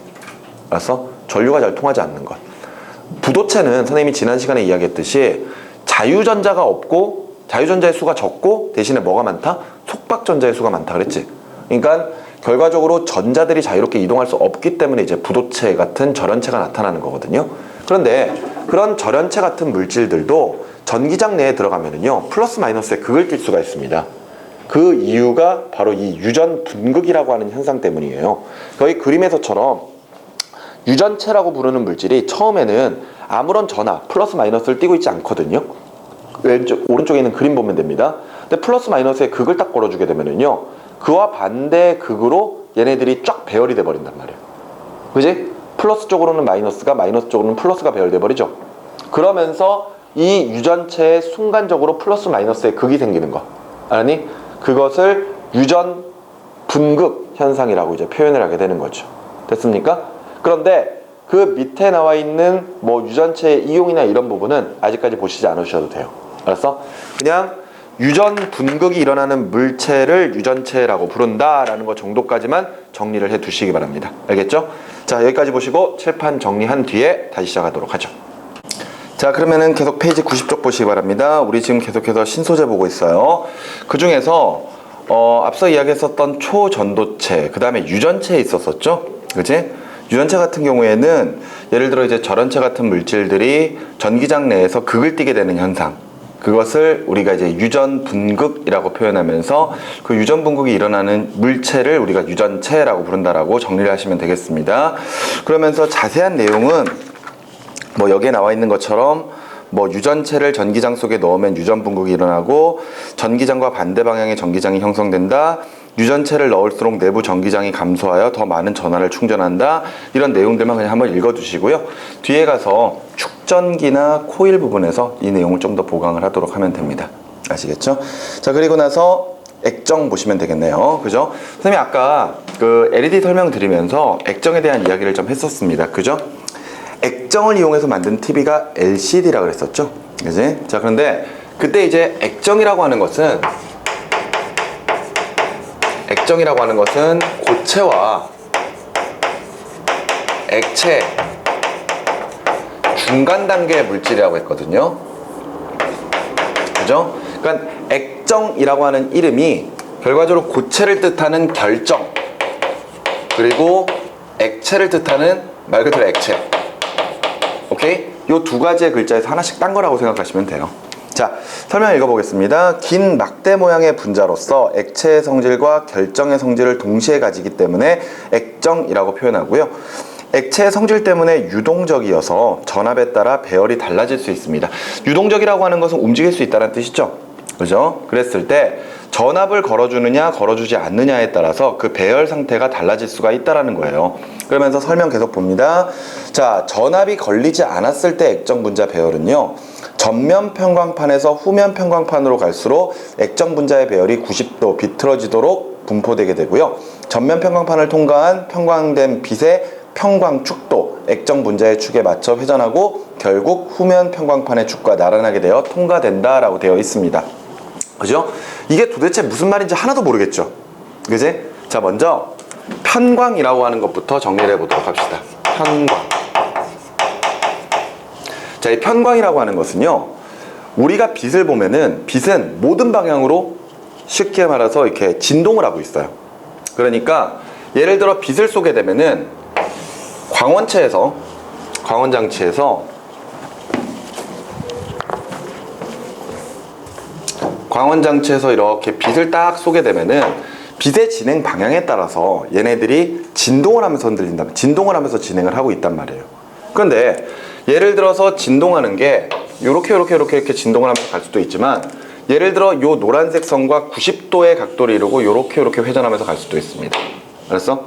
A: 알았어? 전류가 잘 통하지 않는 것. 부도체는 선생님이 지난 시간에 이야기했듯이 자유전자가 없고 자유전자의 수가 적고 대신에 뭐가 많다? 속박전자의 수가 많다 그랬지. 그러니까 결과적으로 전자들이 자유롭게 이동할 수 없기 때문에 이제 부도체 같은 절연체가 나타나는 거거든요. 그런데 그런 절연체 같은 물질들도 전기장 내에 들어가면은요 플러스 마이너스의 극을 띌 수가 있습니다. 그 이유가 바로 이 유전 분극이라고 하는 현상 때문이에요. 거의 그림에서처럼 유전체라고 부르는 물질이 처음에는 아무런 전하 플러스 마이너스를 띠고 있지 않거든요. 오른쪽에 있는 그림 보면 됩니다. 근데 플러스 마이너스의 극을 딱 걸어주게 되면은요 그와 반대 극으로 얘네들이 쫙 배열이 돼 버린단 말이에요. 그지? 플러스 쪽으로는 마이너스가, 마이너스 쪽으로는 플러스가 배열돼 버리죠. 그러면서 이 유전체에 순간적으로 플러스 마이너스의 극이 생기는 거 아니? 그것을 유전 분극 현상이라고 이제 표현을 하게 되는 거죠. 됐습니까? 그런데 그 밑에 나와 있는 뭐 유전체의 이용이나 이런 부분은 아직까지 보시지 않으셔도 돼요. 알았어? 그냥 유전 분극이 일어나는 물체를 유전체라고 부른다라는 것 정도까지만 정리를 해 두시기 바랍니다. 알겠죠? 자, 여기까지 보시고 칠판 정리한 뒤에 다시 시작하도록 하죠. 자, 그러면은 계속 페이지 90쪽 보시기 바랍니다. 우리 지금 계속해서 신소재 보고 있어요. 그 중에서 앞서 이야기했었던 초전도체, 그 다음에 유전체에 있었었죠? 그치? 유전체 같은 경우에는 예를 들어 이제 절연체 같은 물질들이 전기장 내에서 극을 띠게 되는 현상, 그것을 우리가 이제 유전 분극이라고 표현하면서 그 유전 분극이 일어나는 물체를 우리가 유전체라고 부른다라고 정리를 하시면 되겠습니다. 그러면서 자세한 내용은 뭐 여기에 나와 있는 것처럼 뭐 유전체를 전기장 속에 넣으면 유전 분극이 일어나고 전기장과 반대 방향의 전기장이 형성된다. 유전체를 넣을수록 내부 전기장이 감소하여 더 많은 전하를 충전한다. 이런 내용들만 그냥 한번 읽어두시고요. 뒤에 가서 축전기나 코일 부분에서 이 내용을 좀 더 보강을 하도록 하면 됩니다. 아시겠죠? 자, 그리고 나서 액정 보시면 되겠네요. 그죠? 선생님이 아까 그 LED 설명 드리면서 액정에 대한 이야기를 좀 했었습니다. 그죠? 액정을 이용해서 만든 TV가 LCD라 그랬었죠? 그지? 자, 그런데 그때 이제 액정이라고 하는 것은 고체와 액체 중간 단계의 물질이라고 했거든요. 그죠? 그러니까 액정이라고 하는 이름이 결과적으로 고체를 뜻하는 결정, 그리고 액체를 뜻하는 말 그대로 액체. 오케이? 요 두 가지의 글자에서 하나씩 딴 거라고 생각하시면 돼요. 자, 설명 읽어보겠습니다. 긴 막대 모양의 분자로서 액체의 성질과 결정의 성질을 동시에 가지기 때문에 액정이라고 표현하고요. 액체의 성질 때문에 유동적이어서 전압에 따라 배열이 달라질 수 있습니다. 유동적이라고 하는 것은 움직일 수 있다는 뜻이죠. 그죠? 그랬을 때 전압을 걸어주느냐 걸어주지 않느냐에 따라서 그 배열 상태가 달라질 수가 있다라는 거예요. 그러면서 설명 계속 봅니다. 자, 전압이 걸리지 않았을 때 액정 분자 배열은요, 전면 편광판에서 후면 편광판으로 갈수록 액정 분자의 배열이 90도 비틀어지도록 분포되게 되고요. 전면 편광판을 통과한 편광된 빛의 편광 축도, 액정 분자의 축에 맞춰 회전하고 결국 후면 편광판의 축과 나란하게 되어 통과된다라고 되어 있습니다. 그죠? 이게 도대체 무슨 말인지 하나도 모르겠죠? 그지? 자, 먼저 편광이라고 하는 것부터 정리를 해보도록 합시다. 편광. 자, 이 편광이라고 하는 것은요, 우리가 빛을 보면은 빛은 모든 방향으로 쉽게 말해서 이렇게 진동을 하고 있어요. 그러니까 예를 들어 빛을 쏘게 되면은 광원장치에서 이렇게 빛을 딱 쏘게 되면은 빛의 진행 방향에 따라서 얘네들이 진동을 하면서 흔들린다. 진동을 하면서 진행을 하고 있단 말이에요. 그런데 예를 들어서 진동하는 게 이렇게 진동을 하면서 갈 수도 있지만, 예를 들어 요 노란색 선과 90도의 각도를 이루고 이렇게 회전하면서 갈 수도 있습니다. 알았어?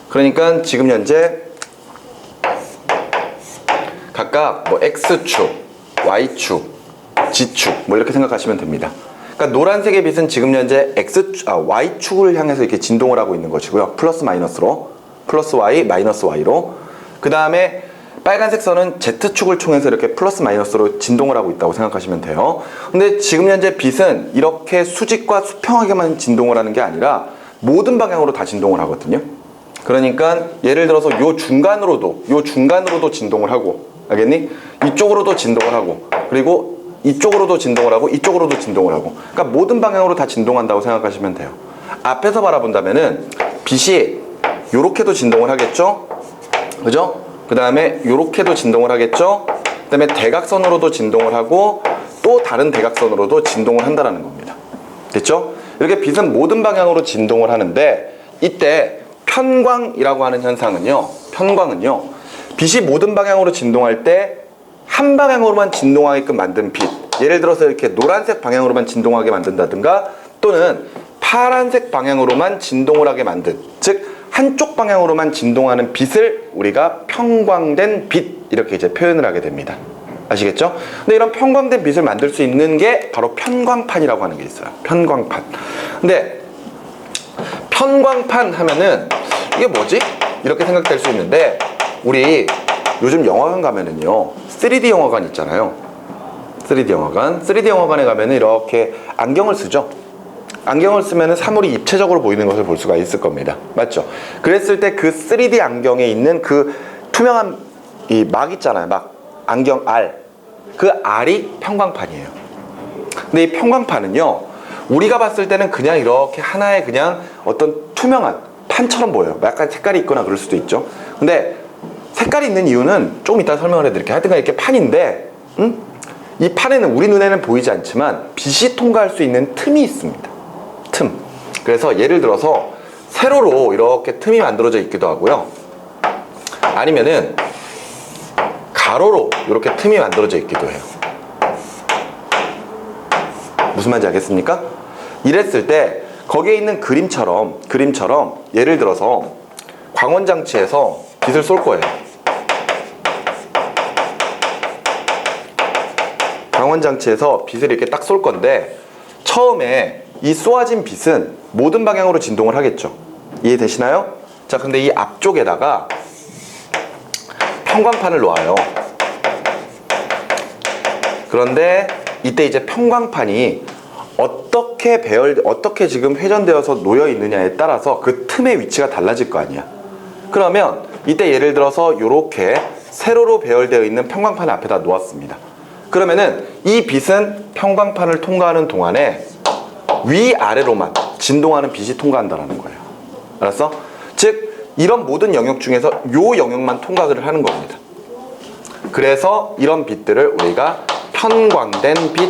A: 그러니까 지금 현재 각각 뭐 X축, Y축, G축 뭐 이렇게 생각하시면 됩니다. 그러니까 노란색의 빛은 지금 현재 Y축을 향해서 이렇게 진동을 하고 있는 것이고요. 플러스 마이너스로, 플러스 Y, 마이너스 Y로. 그 다음에 빨간색 선은 Z축을 통해서 이렇게 플러스 마이너스로 진동을 하고 있다고 생각하시면 돼요. 근데 지금 현재 빛은 이렇게 수직과 수평하게만 진동을 하는 게 아니라 모든 방향으로 다 진동을 하거든요. 그러니까 예를 들어서 요 중간으로도 진동을 하고, 알겠니? 이쪽으로도 진동을 하고, 그리고 이쪽으로도 진동을 하고, 이쪽으로도 진동을 하고, 그러니까 모든 방향으로 다 진동한다고 생각하시면 돼요. 앞에서 바라본다면은 빛이 요렇게도 진동을 하겠죠? 그죠? 그 다음에 요렇게도 진동을 하겠죠? 그 다음에 대각선으로도 진동을 하고, 또 다른 대각선으로도 진동을 한다는 겁니다. 됐죠? 이렇게 빛은 모든 방향으로 진동을 하는데, 이때 편광이라고 하는 현상은요, 빛이 모든 방향으로 진동할 때 한 방향으로만 진동하게끔 만든 빛, 예를 들어서 이렇게 노란색 방향으로만 진동하게 만든다든가, 또는 파란색 방향으로만 진동을 하게 만든, 즉 한쪽 방향으로만 진동하는 빛을 우리가 편광된 빛, 이렇게 이제 표현을 하게 됩니다. 아시겠죠? 근데 이런 편광된 빛을 만들 수 있는 게 바로 편광판이라고 하는 게 있어요. 편광판. 근데 편광판 하면은 이게 뭐지? 이렇게 생각될 수 있는데, 우리 요즘 영화관 가면은요, 3D 영화관 있잖아요. 3D 영화관에 가면은 이렇게 안경을 쓰죠. 안경을 쓰면은 사물이 입체적으로 보이는 것을 볼 수가 있을 겁니다. 맞죠? 그랬을 때 그 3D 안경에 있는 그 투명한 이 막 있잖아요. 막 안경 알. 그 알이 편광판이에요. 근데 이 편광판은요, 우리가 봤을 때는 그냥 이렇게 하나의 그냥 어떤 투명한 판처럼 보여요. 약간 색깔이 있거나 그럴 수도 있죠. 근데 색깔이 있는 이유는 조금 이따 설명을 해드릴게요. 하여튼 이렇게 판인데, 이 판에는 우리 눈에는 보이지 않지만 빛이 통과할 수 있는 틈이 있습니다. 틈. 그래서 예를 들어서 세로로 이렇게 틈이 만들어져 있기도 하고요. 아니면은 가로로 이렇게 틈이 만들어져 있기도 해요. 무슨 말인지 알겠습니까? 이랬을 때 거기에 있는 그림처럼 예를 들어서 광원장치에서 빛을 쏠 거예요. 광원장치에서 빛을 이렇게 딱 쏠 건데, 처음에 이 쏘아진 빛은 모든 방향으로 진동을 하겠죠. 이해되시나요? 자, 근데 이 앞쪽에다가 편광판을 놓아요. 그런데 이때 이제 편광판이 어떻게 지금 회전되어서 놓여 있느냐에 따라서 그 틈의 위치가 달라질 거 아니야. 그러면 이때 예를 들어서 이렇게 세로로 배열되어 있는 편광판을 앞에다 놓았습니다. 그러면은 이 빛은 편광판을 통과하는 동안에 위아래로만 진동하는 빛이 통과한다는 거예요. 알았어? 즉 이런 모든 영역 중에서 요 영역만 통과를 하는 겁니다. 그래서 이런 빛들을 우리가 편광된 빛,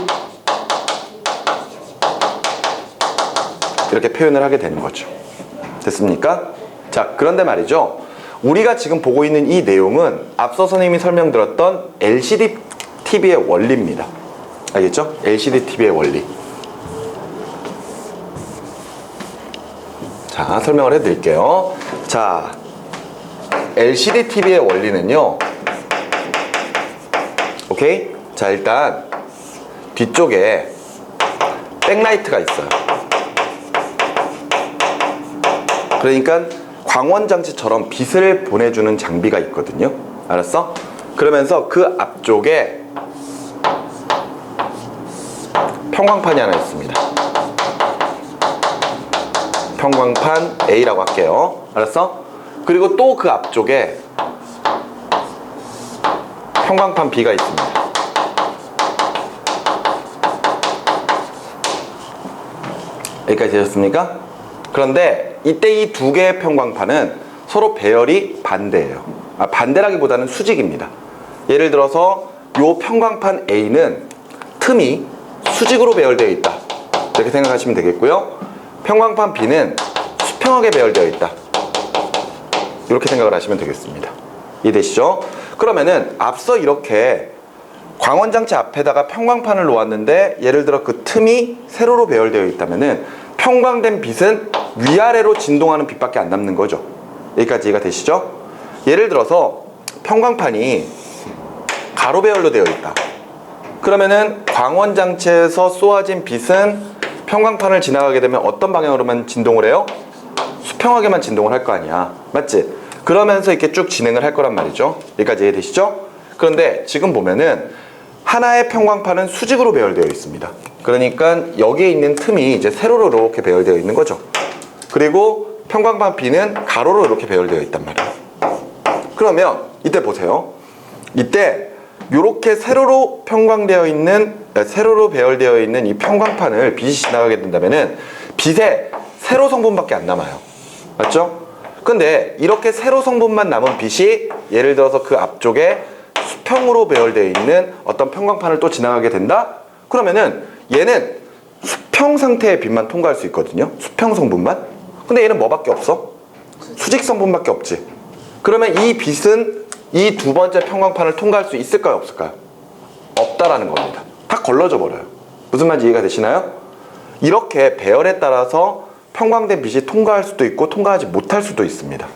A: 이렇게 표현을 하게 되는 거죠. 됐습니까? 자, 그런데 말이죠, 우리가 지금 보고 있는 이 내용은 앞서 선생님이 설명드렸던 LCD TV의 원리입니다. 알겠죠? LCD TV의 원리. 자, 설명을 해드릴게요. 자, LCD TV의 원리는요. 오케이? 자, 일단 뒤쪽에 백라이트가 있어요. 그러니까 광원장치처럼 빛을 보내주는 장비가 있거든요. 알았어? 그러면서 그 앞쪽에 평광판이 하나 있습니다. 평광판 A라고 할게요. 알았어? 그리고 또 그 앞쪽에 평광판 B가 있습니다. 여기까지 되셨습니까? 그런데 이때 이 두 개의 평광판은 서로 배열이 반대예요. 반대라기보다는 수직입니다. 예를 들어서 이 평광판 A는 틈이 수직으로 배열되어 있다. 이렇게 생각하시면 되겠고요. 평광판 B는 수평하게 배열되어 있다. 이렇게 생각을 하시면 되겠습니다. 이해되시죠? 그러면은 앞서 이렇게 광원장치 앞에다가 평광판을 놓았는데 예를 들어 그 틈이 세로로 배열되어 있다면은 평광된 빛은 위아래로 진동하는 빛밖에 안 남는 거죠. 여기까지 이해가 되시죠? 예를 들어서 평광판이 가로 배열로 되어 있다. 그러면은 광원장치에서 쏘아진 빛은 평광판을 지나가게 되면 어떤 방향으로만 진동을 해요? 수평하게만 진동을 할 거 아니야. 맞지? 그러면서 이렇게 쭉 진행을 할 거란 말이죠. 여기까지 이해되시죠? 그런데 지금 보면은 하나의 평광판은 수직으로 배열되어 있습니다. 그러니까 여기에 있는 틈이 이제 세로로 이렇게 배열되어 있는 거죠. 그리고 평광판 B는 가로로 이렇게 배열되어 있단 말이에요. 그러면 이때 보세요. 이때 이렇게 세로로 세로로 배열되어 있는 이 평광판을 빛이 지나가게 된다면은 빛의 세로 성분밖에 안 남아요. 맞죠? 근데 이렇게 세로 성분만 남은 빛이 예를 들어서 그 앞쪽에 수평으로 배열되어 있는 어떤 평광판을 또 지나가게 된다? 그러면은 얘는 수평 상태의 빛만 통과할 수 있거든요. 수평 성분만. 근데 얘는 뭐밖에 없어? 수직 성분밖에 없지. 그러면 이 빛은 이 두 번째 평광판을 통과할 수 있을까요? 없을까요? 없다라는 겁니다. 다 걸러져 버려요. 무슨 말인지 이해가 되시나요? 이렇게 배열에 따라서 평광된 빛이 통과할 수도 있고 통과하지 못할 수도 있습니다.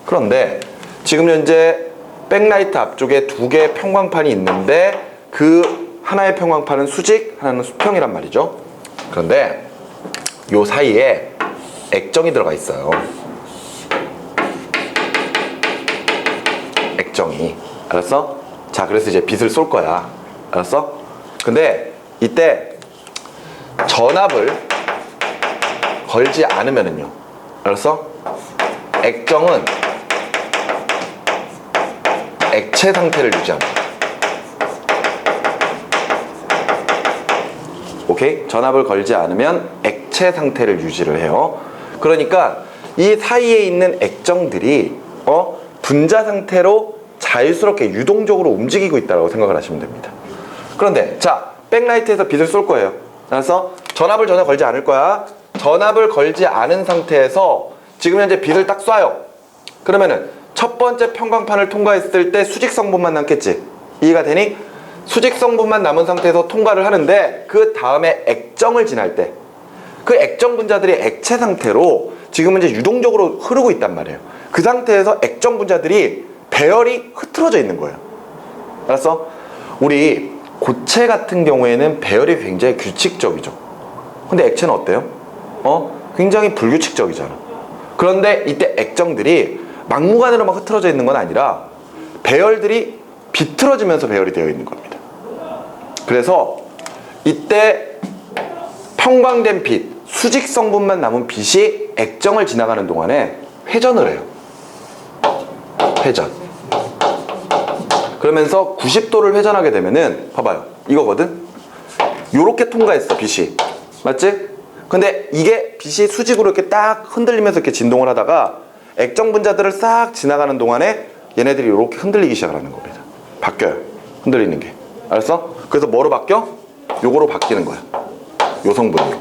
A: 그런데 지금 현재 백라이트 앞쪽에 두 개의 평광판이 있는데 그 하나의 평광판은 수직, 하나는 수평이란 말이죠. 그런데 요 사이에 액정이 들어가 있어요. 액정이. 알았어? 자, 그래서 이제 빛을 쏠 거야. 알았어? 근데 이때 전압을 걸지 않으면은요. 알았어? 액정은 액체 상태를 유지합니다. 오케이? 전압을 걸지 않으면 액체 상태를 유지를 해요. 그러니까 이 사이에 있는 액정들이 분자 상태로 자유스럽게 유동적으로 움직이고 있다고 생각을 하시면 됩니다. 그런데 자, 백라이트에서 빛을 쏠 거예요. 알았어? 전압을 전혀 걸지 않을 거야. 전압을 걸지 않은 상태에서 지금 현재 빛을 딱 쏴요. 그러면은 첫 번째 평광판을 통과했을 때 수직 성분만 남겠지. 이해가 되니? 수직 성분만 남은 상태에서 통과를 하는데 그 다음에 액정을 지날 때 그 액정 분자들이 액체 상태로 지금 이제 유동적으로 흐르고 있단 말이에요. 그 상태에서 액정 분자들이 배열이 흐트러져 있는 거예요. 알았어? 우리 고체 같은 경우에는 배열이 굉장히 규칙적이죠. 근데 액체는 어때요? 굉장히 불규칙적이잖아. 그런데 이때 액정들이 막무가내로 막 흐트러져 있는 건 아니라 배열들이 비틀어지면서 배열이 되어 있는 겁니다. 그래서 이때 평광된 빛, 수직 성분만 남은 빛이 액정을 지나가는 동안에 회전을 해요. 회전. 그러면서 90도를 회전하게 되면은 봐봐요. 이거거든? 요렇게 통과했어, 빛이. 맞지? 근데 이게 빛이 수직으로 이렇게 딱 흔들리면서 이렇게 진동을 하다가 액정 분자들을 싹 지나가는 동안에 얘네들이 이렇게 흔들리기 시작하는 겁니다. 바뀌어요. 흔들리는 게. 알았어? 그래서 뭐로 바뀌어? 요거로 바뀌는 거야. 요 성분으로.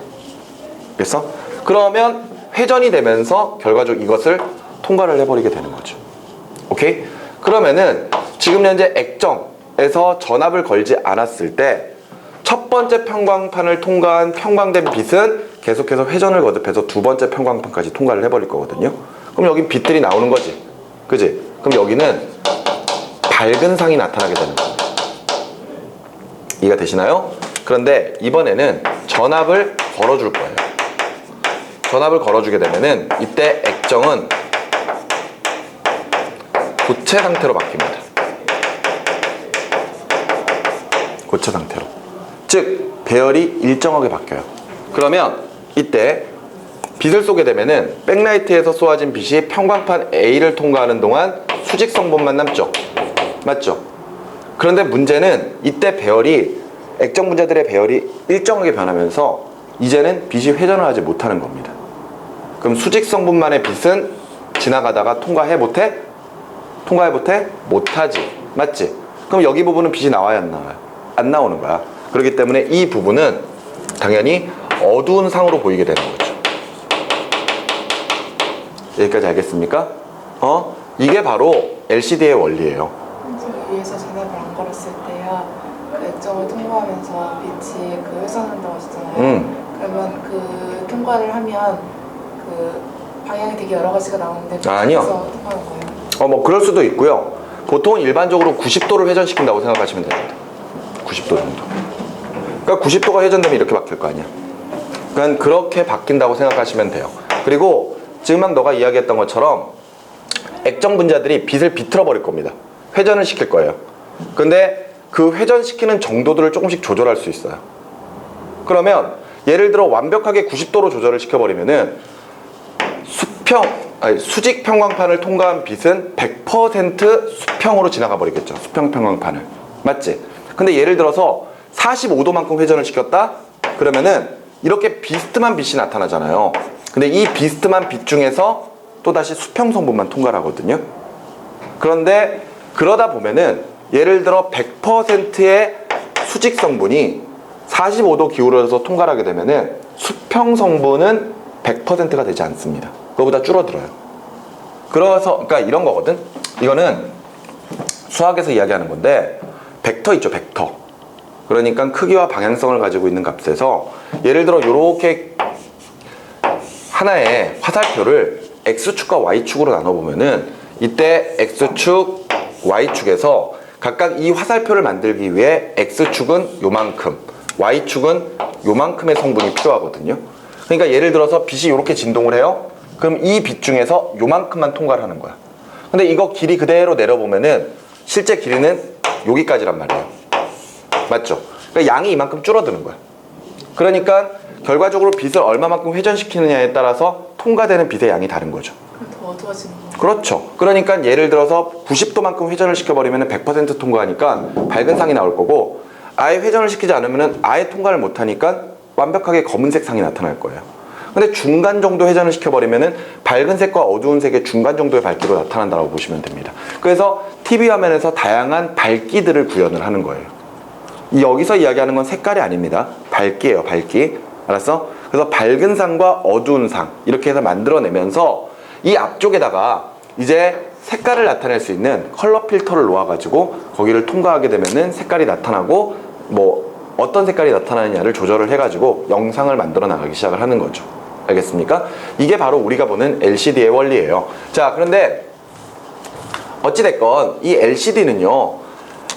A: 그래서 그러면 회전이 되면서 결과적으로 이것을 통과를 해버리게 되는 거죠. 오케이? 그러면은 지금 현재 액정에서 전압을 걸지 않았을 때 첫 번째 평광판을 통과한 평광된 빛은 계속해서 회전을 거듭해서 두 번째 평광판까지 통과를 해버릴 거거든요. 그럼 여기 빛들이 나오는 거지. 그지? 그럼 여기는 밝은 상이 나타나게 되는 거예요. 이해가 되시나요? 그런데 이번에는 전압을 걸어줄 거예요. 전압을 걸어주게 되면은 이때 액정은 고체 상태로 바뀝니다. 고체 상태로. 즉 배열이 일정하게 바뀌어요. 그러면 이때 빛을 쏘게 되면은 백라이트에서 쏘아진 빛이 평광판 A를 통과하는 동안 수직 성분만 남죠. 맞죠? 그런데 문제는 이때 배열이 액정 분자들의 배열이 일정하게 변하면서 이제는 빛이 회전을 하지 못하는 겁니다. 그럼 수직 성분만의 빛은 지나가다가 통과해 못해? 통과해 못해? 못하지. 맞지? 그럼 여기 부분은 빛이 나와야 안 나와요? 안 나오는 거야. 그렇기 때문에 이 부분은 당연히 어두운 상으로 보이게 되는 거죠. 여기까지 알겠습니까? 이게 바로 LCD의 원리예요.
B: 저기 위에서 전압을 안 걸었을 때요. 그 액정을 통과하면서 빛이 그 회전한다고 하셨잖아요. 그러면 그 통과를 하면 그 방향이 되게 여러 가지가 나오는데
A: 아니요.
B: 그래서 통과하는 거예요.
A: 뭐 그럴 수도 있고요. 보통 일반적으로 90도를 회전시킨다고 생각하시면 됩니다. 90도 정도. 그러니까 90도가 회전되면 이렇게 바뀔 거 아니야. 그러니까 그렇게 바뀐다고 생각하시면 돼요. 그리고 지금 막 너가 이야기했던 것처럼 액정 분자들이 빛을 비틀어 버릴 겁니다. 회전을 시킬 거예요. 근데 그 회전시키는 정도들을 조금씩 조절할 수 있어요. 그러면 예를 들어 완벽하게 90도로 조절을 시켜버리면은 수직 평광판을 통과한 빛은 100% 수평으로 지나가 버리겠죠. 수평 평광판을. 맞지? 근데 예를 들어서 45도만큼 회전을 시켰다? 그러면은 이렇게 비스듬한 빛이 나타나잖아요. 근데 이 비스듬한 빛 중에서 또다시 수평 성분만 통과를 하거든요. 그런데 그러다 보면은 예를 들어 100%의 수직 성분이 45도 기울어져서 통과를 하게 되면은 수평 성분은 100%가 되지 않습니다. 그거보다 줄어들어요. 그러니까 이런 거거든. 이거는 수학에서 이야기하는 건데 벡터 있죠, 벡터. 그러니까 크기와 방향성을 가지고 있는 값에서 예를 들어 이렇게 하나의 화살표를 X축과 Y축으로 나눠보면은 이때 X축, Y축에서 각각 이 화살표를 만들기 위해 X축은 요만큼, Y축은 요만큼의 성분이 필요하거든요. 그러니까 예를 들어서 빛이 이렇게 진동을 해요. 그럼 이 빛 중에서 요만큼만 통과를 하는 거야. 근데 이거 길이 그대로 내려보면은 실제 길이는 여기까지란 말이에요. 맞죠? 그러니까 양이 이만큼 줄어드는 거야. 그러니까 결과적으로 빛을 얼마만큼 회전시키느냐에 따라서 통과되는 빛의 양이 다른 거죠.
B: 그럼 더 어두워지는 거예요.
A: 그렇죠. 그러니까 예를 들어서 90도만큼 회전을 시켜버리면 100% 통과하니까 밝은 상이 나올 거고, 아예 회전을 시키지 않으면 아예 통과를 못하니까 완벽하게 검은색 상이 나타날 거예요. 근데 중간 정도 회전을 시켜버리면 밝은 색과 어두운 색의 중간 정도의 밝기로 나타난다고 보시면 됩니다. 그래서 TV 화면에서 다양한 밝기들을 구현을 하는 거예요. 여기서 이야기하는 건 색깔이 아닙니다. 밝기예요, 밝기. 알았어? 그래서 밝은 상과 어두운 상 이렇게 해서 만들어내면서 이 앞쪽에다가 이제 색깔을 나타낼 수 있는 컬러 필터를 놓아가지고 거기를 통과하게 되면은 색깔이 나타나고 뭐 어떤 색깔이 나타나느냐를 조절을 해가지고 영상을 만들어 나가기 시작을 하는 거죠. 알겠습니까? 이게 바로 우리가 보는 LCD의 원리예요. 자, 그런데 어찌됐건 이 LCD는요,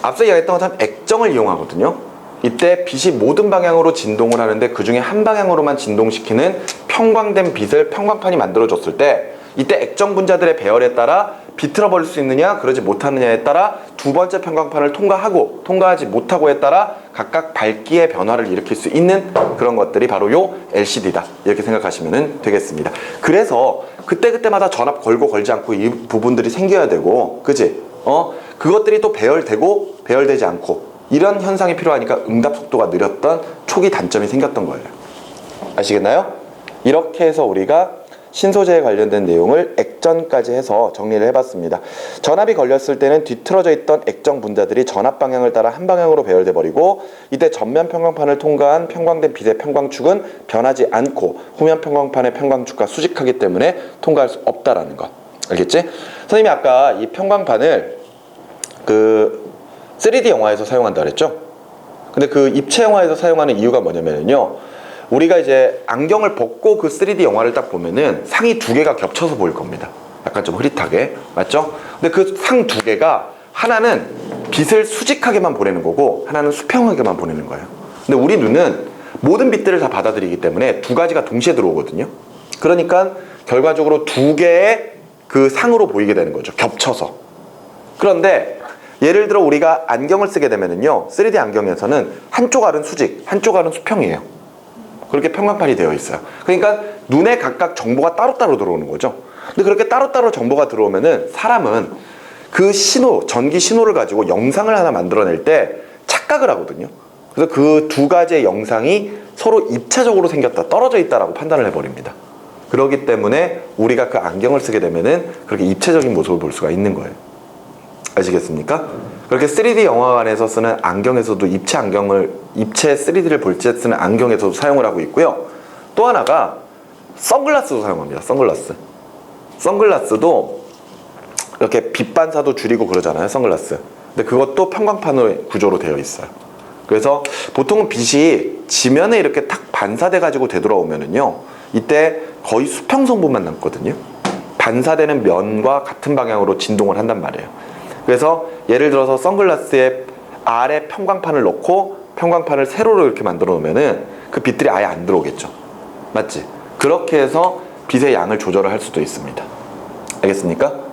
A: 앞서 이야기했던 것처럼 액정을 이용하거든요. 이때 빛이 모든 방향으로 진동을 하는데 그 중에 한 방향으로만 진동시키는 평광된 빛을 평광판이 만들어줬을 때 이때 액정 분자들의 배열에 따라 비틀어 버릴 수 있느냐 그러지 못하느냐에 따라 두 번째 평광판을 통과하고 통과하지 못하고에 따라 각각 밝기의 변화를 일으킬 수 있는 그런 것들이 바로 요 LCD다 이렇게 생각하시면 되겠습니다. 그래서 그때그때마다 전압 걸고 걸지 않고 이 부분들이 생겨야 되고, 그지? 그것들이 또 배열되고 배열되지 않고 이런 현상이 필요하니까 응답 속도가 느렸던 초기 단점이 생겼던 거예요. 아시겠나요? 이렇게 해서 우리가 신소재에 관련된 내용을 액전까지 해서 정리를 해봤습니다. 전압이 걸렸을 때는 뒤틀어져 있던 액정 분자들이 전압 방향을 따라 한 방향으로 배열돼 버리고, 이때 전면 평광판을 통과한 평광된 빛의 평광축은 변하지 않고 후면 평광판의 평광축과 수직하기 때문에 통과할 수 없다라는 것. 알겠지? 선생님이 아까 이 평광판을 3D 영화에서 사용한다 그랬죠? 근데 그 입체 영화에서 사용하는 이유가 뭐냐면요, 우리가 이제 안경을 벗고 그 3D 영화를 딱 보면은 상이 두 개가 겹쳐서 보일 겁니다. 약간 좀 흐릿하게. 맞죠? 근데 그 상 두 개가 하나는 빛을 수직하게만 보내는 거고 하나는 수평하게만 보내는 거예요. 근데 우리 눈은 모든 빛들을 다 받아들이기 때문에 두 가지가 동시에 들어오거든요. 그러니까 결과적으로 두 개의 그 상으로 보이게 되는 거죠. 겹쳐서. 그런데 예를 들어 우리가 안경을 쓰게 되면은요, 3D 안경에서는 한쪽 알은 수직, 한쪽 알은 수평이에요. 그렇게 평광판이 되어 있어요. 그러니까 눈에 각각 정보가 따로따로 들어오는 거죠. 근데 그렇게 따로따로 정보가 들어오면은 사람은 그 신호, 전기 신호를 가지고 영상을 하나 만들어낼 때 착각을 하거든요. 그래서 그 두 가지의 영상이 서로 입체적으로 생겼다, 떨어져 있다라고 판단을 해버립니다. 그렇기 때문에 우리가 그 안경을 쓰게 되면은 그렇게 입체적인 모습을 볼 수가 있는 거예요. 아시겠습니까? 그렇게 3D 영화관에서 쓰는 안경에서도 입체 3D를 볼 때 쓰는 안경에서도 사용을 하고 있고요. 또 하나가 선글라스도 사용합니다. 선글라스도 이렇게 빛 반사도 줄이고 그러잖아요. 선글라스. 근데 그것도 평광판의 구조로 되어 있어요. 그래서 보통은 빛이 지면에 이렇게 탁 반사돼 가지고 되돌아오면은요, 이때 거의 수평성분만 남거든요. 반사되는 면과 같은 방향으로 진동을 한단 말이에요. 그래서 예를 들어서 선글라스에 아래 평광판을 넣고 평광판을 세로로 이렇게 만들어 놓으면은 그 빛들이 아예 안 들어오겠죠. 맞지? 그렇게 해서 빛의 양을 조절을 할 수도 있습니다. 알겠습니까?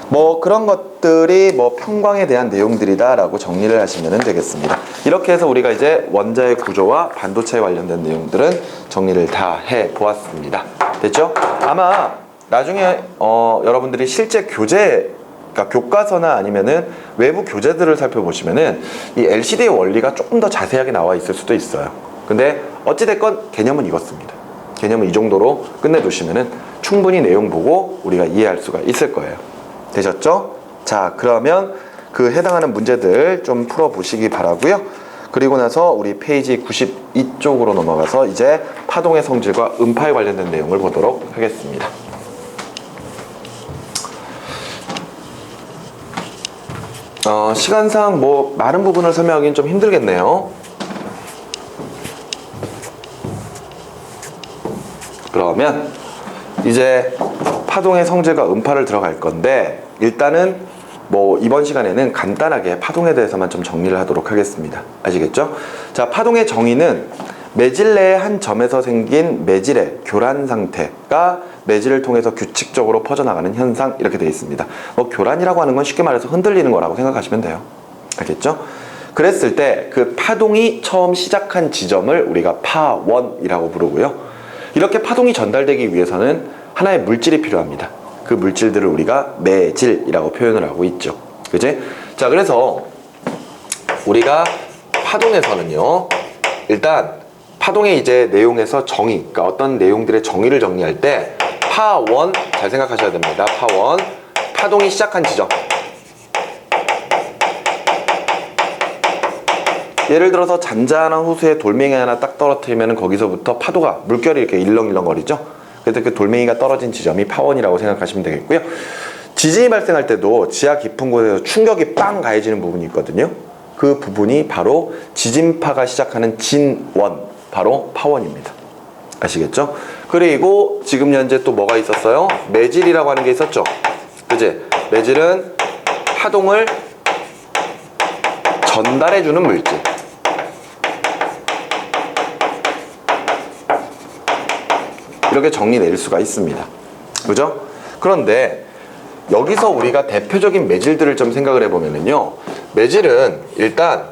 A: 뭐 그런 것들이 뭐 평광에 대한 내용들이다 라고 정리를 하시면 되겠습니다. 이렇게 해서 우리가 이제 원자의 구조와 반도체에 관련된 내용들은 정리를 다 해 보았습니다. 됐죠? 아마 나중에 여러분들이 실제 그러니까 교과서나 아니면은 외부 교재들을 살펴보시면은 이 LCD의 원리가 조금 더 자세하게 나와 있을 수도 있어요. 근데 어찌됐건 개념은 이렇습니다. 개념은 이 정도로 끝내두시면은 충분히 내용 보고 우리가 이해할 수가 있을 거예요. 되셨죠? 자, 그러면 그 해당하는 문제들 좀 풀어보시기 바라고요. 그리고 나서 우리 페이지 92쪽으로 넘어가서 이제 파동의 성질과 음파에 관련된 내용을 보도록 하겠습니다. 시간상 뭐 많은 부분을 설명하기는 좀 힘들겠네요. 그러면 이제 파동의 성질과 음파를 들어갈 건데, 일단은 뭐 이번 시간에는 간단하게 파동에 대해서만 좀 정리를 하도록 하겠습니다. 아시겠죠? 자, 파동의 정의는 매질 내의 한 점에서 생긴 매질의 교란 상태가 매질을 통해서 규칙적으로 퍼져나가는 현상, 이렇게 되어 있습니다. 뭐 교란이라고 하는 건 쉽게 말해서 흔들리는 거라고 생각하시면 돼요. 알겠죠? 그랬을 때 그 파동이 처음 시작한 지점을 우리가 파원이라고 부르고요. 이렇게 파동이 전달되기 위해서는 하나의 물질이 필요합니다. 그 물질들을 우리가 매질이라고 표현을 하고 있죠. 그지? 자, 그래서 우리가 파동에서는요, 일단 파동의 이제 내용에서 정의, 그러니까 어떤 내용들의 정의를 정리할 때 파원, 잘 생각하셔야 됩니다. 파원, 파동이 시작한 지점. 예를 들어서 잔잔한 호수에 돌멩이 하나 딱 떨어뜨리면 거기서부터 파도가, 물결이 이렇게 일렁일렁거리죠. 그래서 그 돌멩이가 떨어진 지점이 파원이라고 생각하시면 되겠고요. 지진이 발생할 때도 지하 깊은 곳에서 충격이 빵 가해지는 부분이 있거든요. 그 부분이 바로 지진파가 시작하는 진원, 바로 파원입니다. 아시겠죠? 그리고 지금 현재 또 뭐가 있었어요? 매질이라고 하는 게 있었죠. 그지? 매질은 파동을 전달해주는 물질. 이렇게 정리 내릴 수가 있습니다. 그죠? 그런데 여기서 우리가 대표적인 매질들을 좀 생각을 해보면요, 매질은 일단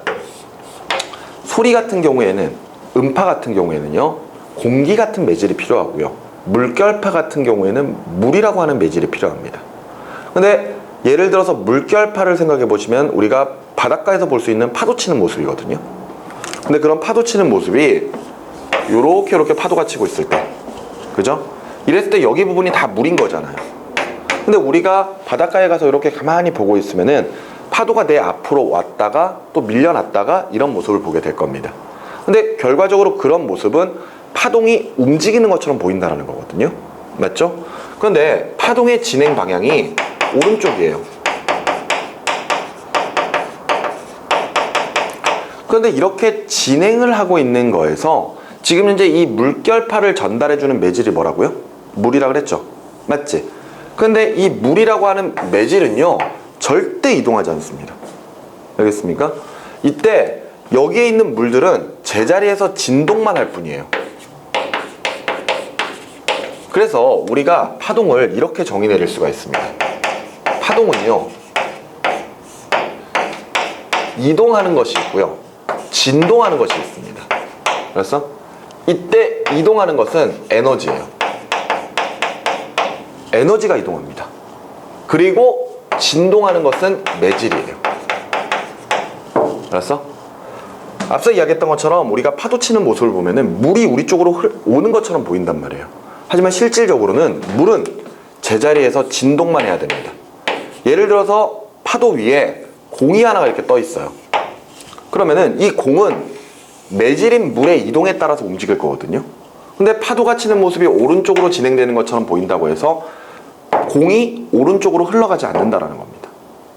A: 소리 같은 경우에는, 음파 같은 경우에는요, 공기 같은 매질이 필요하고요, 물결파 같은 경우에는 물이라고 하는 매질이 필요합니다. 근데 예를 들어서 물결파를 생각해 보시면 우리가 바닷가에서 볼 수 있는 파도 치는 모습이거든요. 근데 그런 파도 치는 모습이 이렇게 파도가 치고 있을 때, 그죠? 이랬을 때 여기 부분이 다 물인 거잖아요. 근데 우리가 바닷가에 가서 이렇게 가만히 보고 있으면은 파도가 내 앞으로 왔다가 또 밀려났다가 이런 모습을 보게 될 겁니다. 근데 결과적으로 그런 모습은 파동이 움직이는 것처럼 보인다는 거거든요. 맞죠? 그런데 파동의 진행 방향이 오른쪽이에요. 그런데 이렇게 진행을 하고 있는 거에서 지금 현재 이 물결파를 전달해주는 매질이 뭐라고요? 물이라 그랬죠? 맞지? 근데 이 물이라고 하는 매질은요, 절대 이동하지 않습니다. 알겠습니까? 이때 여기에 있는 물들은 제자리에서 진동만 할 뿐이에요. 그래서 우리가 파동을 이렇게 정의 내릴 수가 있습니다. 파동은요, 이동하는 것이 있고요, 진동하는 것이 있습니다. 그래서 이때 이동하는 것은 에너지예요. 에너지가 이동합니다. 그리고 진동하는 것은 매질이에요. 알았어? 앞서 이야기했던 것처럼 우리가 파도 치는 모습을 보면은 물이 우리 쪽으로 오는 것처럼 보인단 말이에요. 하지만 실질적으로는 물은 제자리에서 진동만 해야 됩니다. 예를 들어서 파도 위에 공이 하나가 이렇게 떠 있어요. 그러면은 이 공은 매질인 물의 이동에 따라서 움직일 거거든요. 근데 파도가 치는 모습이 오른쪽으로 진행되는 것처럼 보인다고 해서 공이 오른쪽으로 흘러가지 않는다라는 겁니다.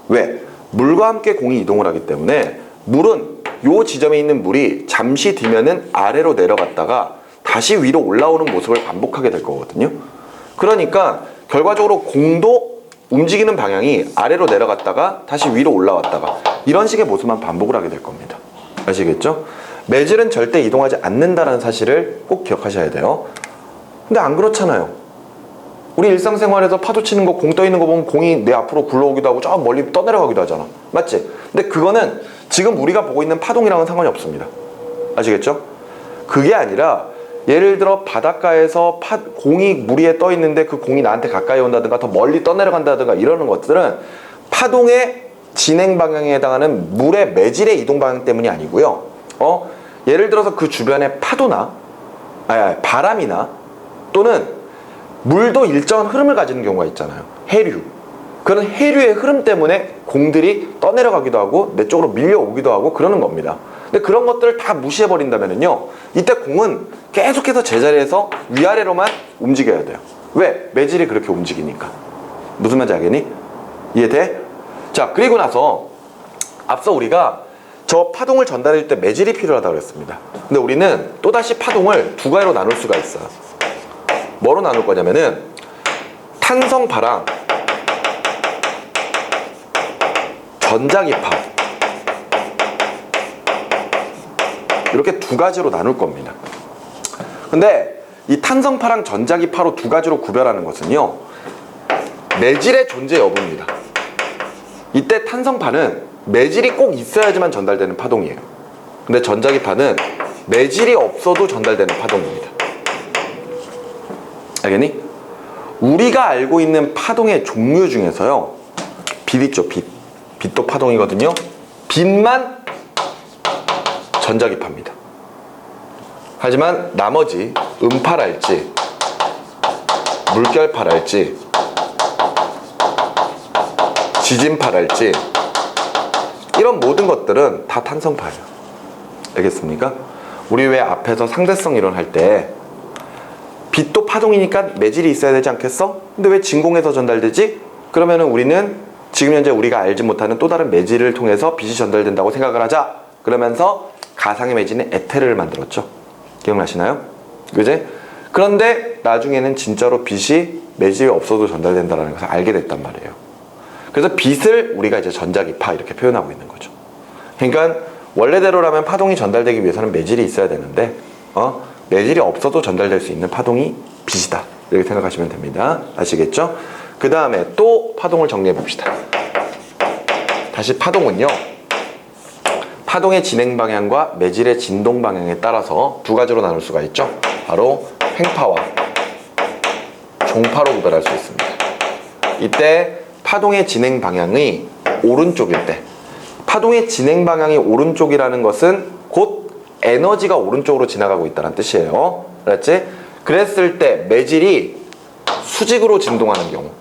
A: 왜? 물과 함께 공이 이동을 하기 때문에 물은 요 지점에 있는 물이 잠시 뒤면은 아래로 내려갔다가 다시 위로 올라오는 모습을 반복하게 될 거거든요. 그러니까 결과적으로 공도 움직이는 방향이 아래로 내려갔다가 다시 위로 올라왔다가 이런 식의 모습만 반복을 하게 될 겁니다. 아시겠죠? 매질은 절대 이동하지 않는다는 사실을 꼭 기억하셔야 돼요. 근데 안 그렇잖아요. 우리 일상생활에서 파도 치는 거, 공 떠 있는 거 보면 공이 내 앞으로 굴러오기도 하고 저 멀리 떠내려가기도 하잖아. 맞지? 근데 그거는 지금 우리가 보고 있는 파동이랑은 상관이 없습니다. 아시겠죠? 그게 아니라 예를 들어 바닷가에서 공이 물 위에 떠 있는데 그 공이 나한테 가까이 온다든가 더 멀리 떠내려간다든가 이러는 것들은 파동의 진행 방향에 해당하는 물의 매질의 이동 방향 때문이 아니고요. 예를 들어서 그 주변에 파도나 바람이나 또는 물도 일정한 흐름을 가지는 경우가 있잖아요. 해류. 그런 해류의 흐름 때문에 공들이 떠내려가기도 하고 내 쪽으로 밀려오기도 하고 그러는 겁니다. 근데 그런 것들을 다 무시해버린다면요, 이때 공은 계속해서 제자리에서 위아래로만 움직여야 돼요. 왜? 매질이 그렇게 움직이니까. 무슨 말인지 알겠니? 이해돼? 자, 그리고 나서 앞서 우리가 저 파동을 전달해 줄 때 매질이 필요하다고 그랬습니다. 근데 우리는 또다시 파동을 두 가지로 나눌 수가 있어요. 뭐로 나눌 거냐면은 탄성파랑 전자기파, 이렇게 두 가지로 나눌 겁니다. 근데 이 탄성파랑 전자기파로 두 가지로 구별하는 것은요, 매질의 존재 여부입니다. 이때 탄성파는 매질이 꼭 있어야지만 전달되는 파동이에요. 근데 전자기파는 매질이 없어도 전달되는 파동입니다. 알겠니? 우리가 알고 있는 파동의 종류 중에서요, 빛 있죠, 빛. 빛도 파동이거든요. 빛만 전자기파입니다. 하지만 나머지 음파랄지 물결파랄지 지진파랄지 이런 모든 것들은 다 탄성파예요. 알겠습니까? 우리 왜 앞에서 상대성 이론 할 때 빛도 파동이니까 매질이 있어야 되지 않겠어? 근데 왜 진공에서 전달되지? 그러면은 우리는 지금 현재 우리가 알지 못하는 또 다른 매질을 통해서 빛이 전달된다고 생각을 하자. 그러면서 가상의 매질인 에테르를 만들었죠. 기억나시나요? 그제? 그런데 나중에는 진짜로 빛이 매질이 없어도 전달된다는 것을 알게 됐단 말이에요. 그래서 빛을 우리가 이제 전자기파 이렇게 표현하고 있는 거죠. 그러니까 원래대로라면 파동이 전달되기 위해서는 매질이 있어야 되는데 매질이 없어도 전달될 수 있는 파동이 빛이다, 이렇게 생각하시면 됩니다. 아시겠죠? 그 다음에 또 파동을 정리해 봅시다. 다시 파동은요, 파동의 진행 방향과 매질의 진동 방향에 따라서 두 가지로 나눌 수가 있죠. 바로 횡파와 종파로 구별할 수 있습니다. 이때 파동의 진행 방향이 오른쪽일 때, 파동의 진행 방향이 오른쪽이라는 것은 곧 에너지가 오른쪽으로 지나가고 있다는 뜻이에요. 알았지? 그랬을 때 매질이 수직으로 진동하는 경우,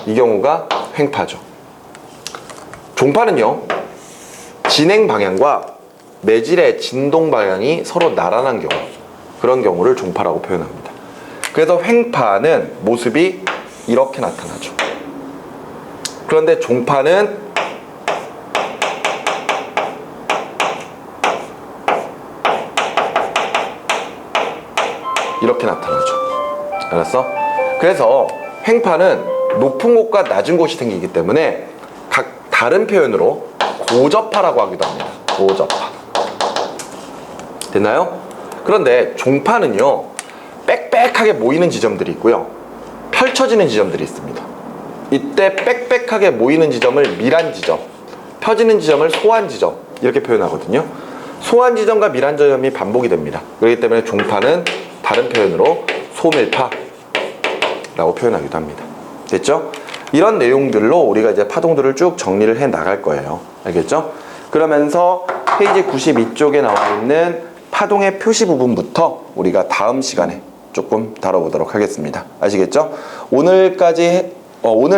A: 이 경우가 횡파죠. 종파는요, 진행 방향과 매질의 진동 방향이 서로 나란한 경우, 그런 경우를 종파라고 표현합니다. 그래서 횡파는 모습이 이렇게 나타나죠. 그런데 종파는 이렇게 나타나죠. 알았어? 그래서 횡파는 높은 곳과 낮은 곳이 생기기 때문에 각 다른 표현으로 고접하라고 하기도 합니다. 고접하. 됐나요? 그런데 종파는요, 빽빽하게 모이는 지점들이 있고요, 펼쳐지는 지점들이 있습니다. 이때 빽빽하게 모이는 지점을 밀한 지점, 펴지는 지점을 소한 지점, 이렇게 표현하거든요. 소한 지점과 밀한 지점이 반복이 됩니다. 그렇기 때문에 종파는 다른 표현으로 소밀파라고 표현하기도 합니다. 됐죠? 이런 내용들로 우리가 이제 파동들을 쭉 정리를 해 나갈 거예요. 알겠죠? 그러면서 페이지 92쪽에 나와 있는 파동의 표시 부분부터 우리가 다음 시간에 조금 다뤄보도록 하겠습니다. 아시겠죠? 오늘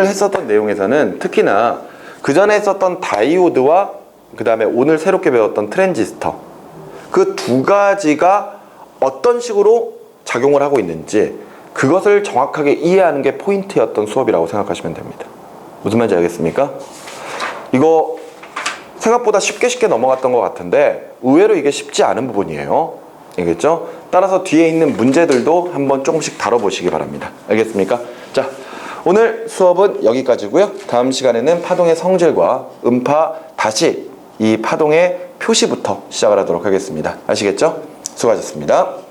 A: 했었던 내용에서는 특히나 그 전에 했었던 다이오드와 그 다음에 오늘 새롭게 배웠던 트랜지스터, 그 두 가지가 어떤 식으로 작용을 하고 있는지 그것을 정확하게 이해하는 게 포인트였던 수업이라고 생각하시면 됩니다. 무슨 말인지 알겠습니까? 이거 생각보다 쉽게 넘어갔던 것 같은데 의외로 이게 쉽지 않은 부분이에요. 알겠죠? 따라서 뒤에 있는 문제들도 한번 조금씩 다뤄보시기 바랍니다. 알겠습니까? 자, 오늘 수업은 여기까지고요. 다음 시간에는 파동의 성질과 음파, 다시 이 파동의 표시부터 시작을 하도록 하겠습니다. 아시겠죠? 수고하셨습니다.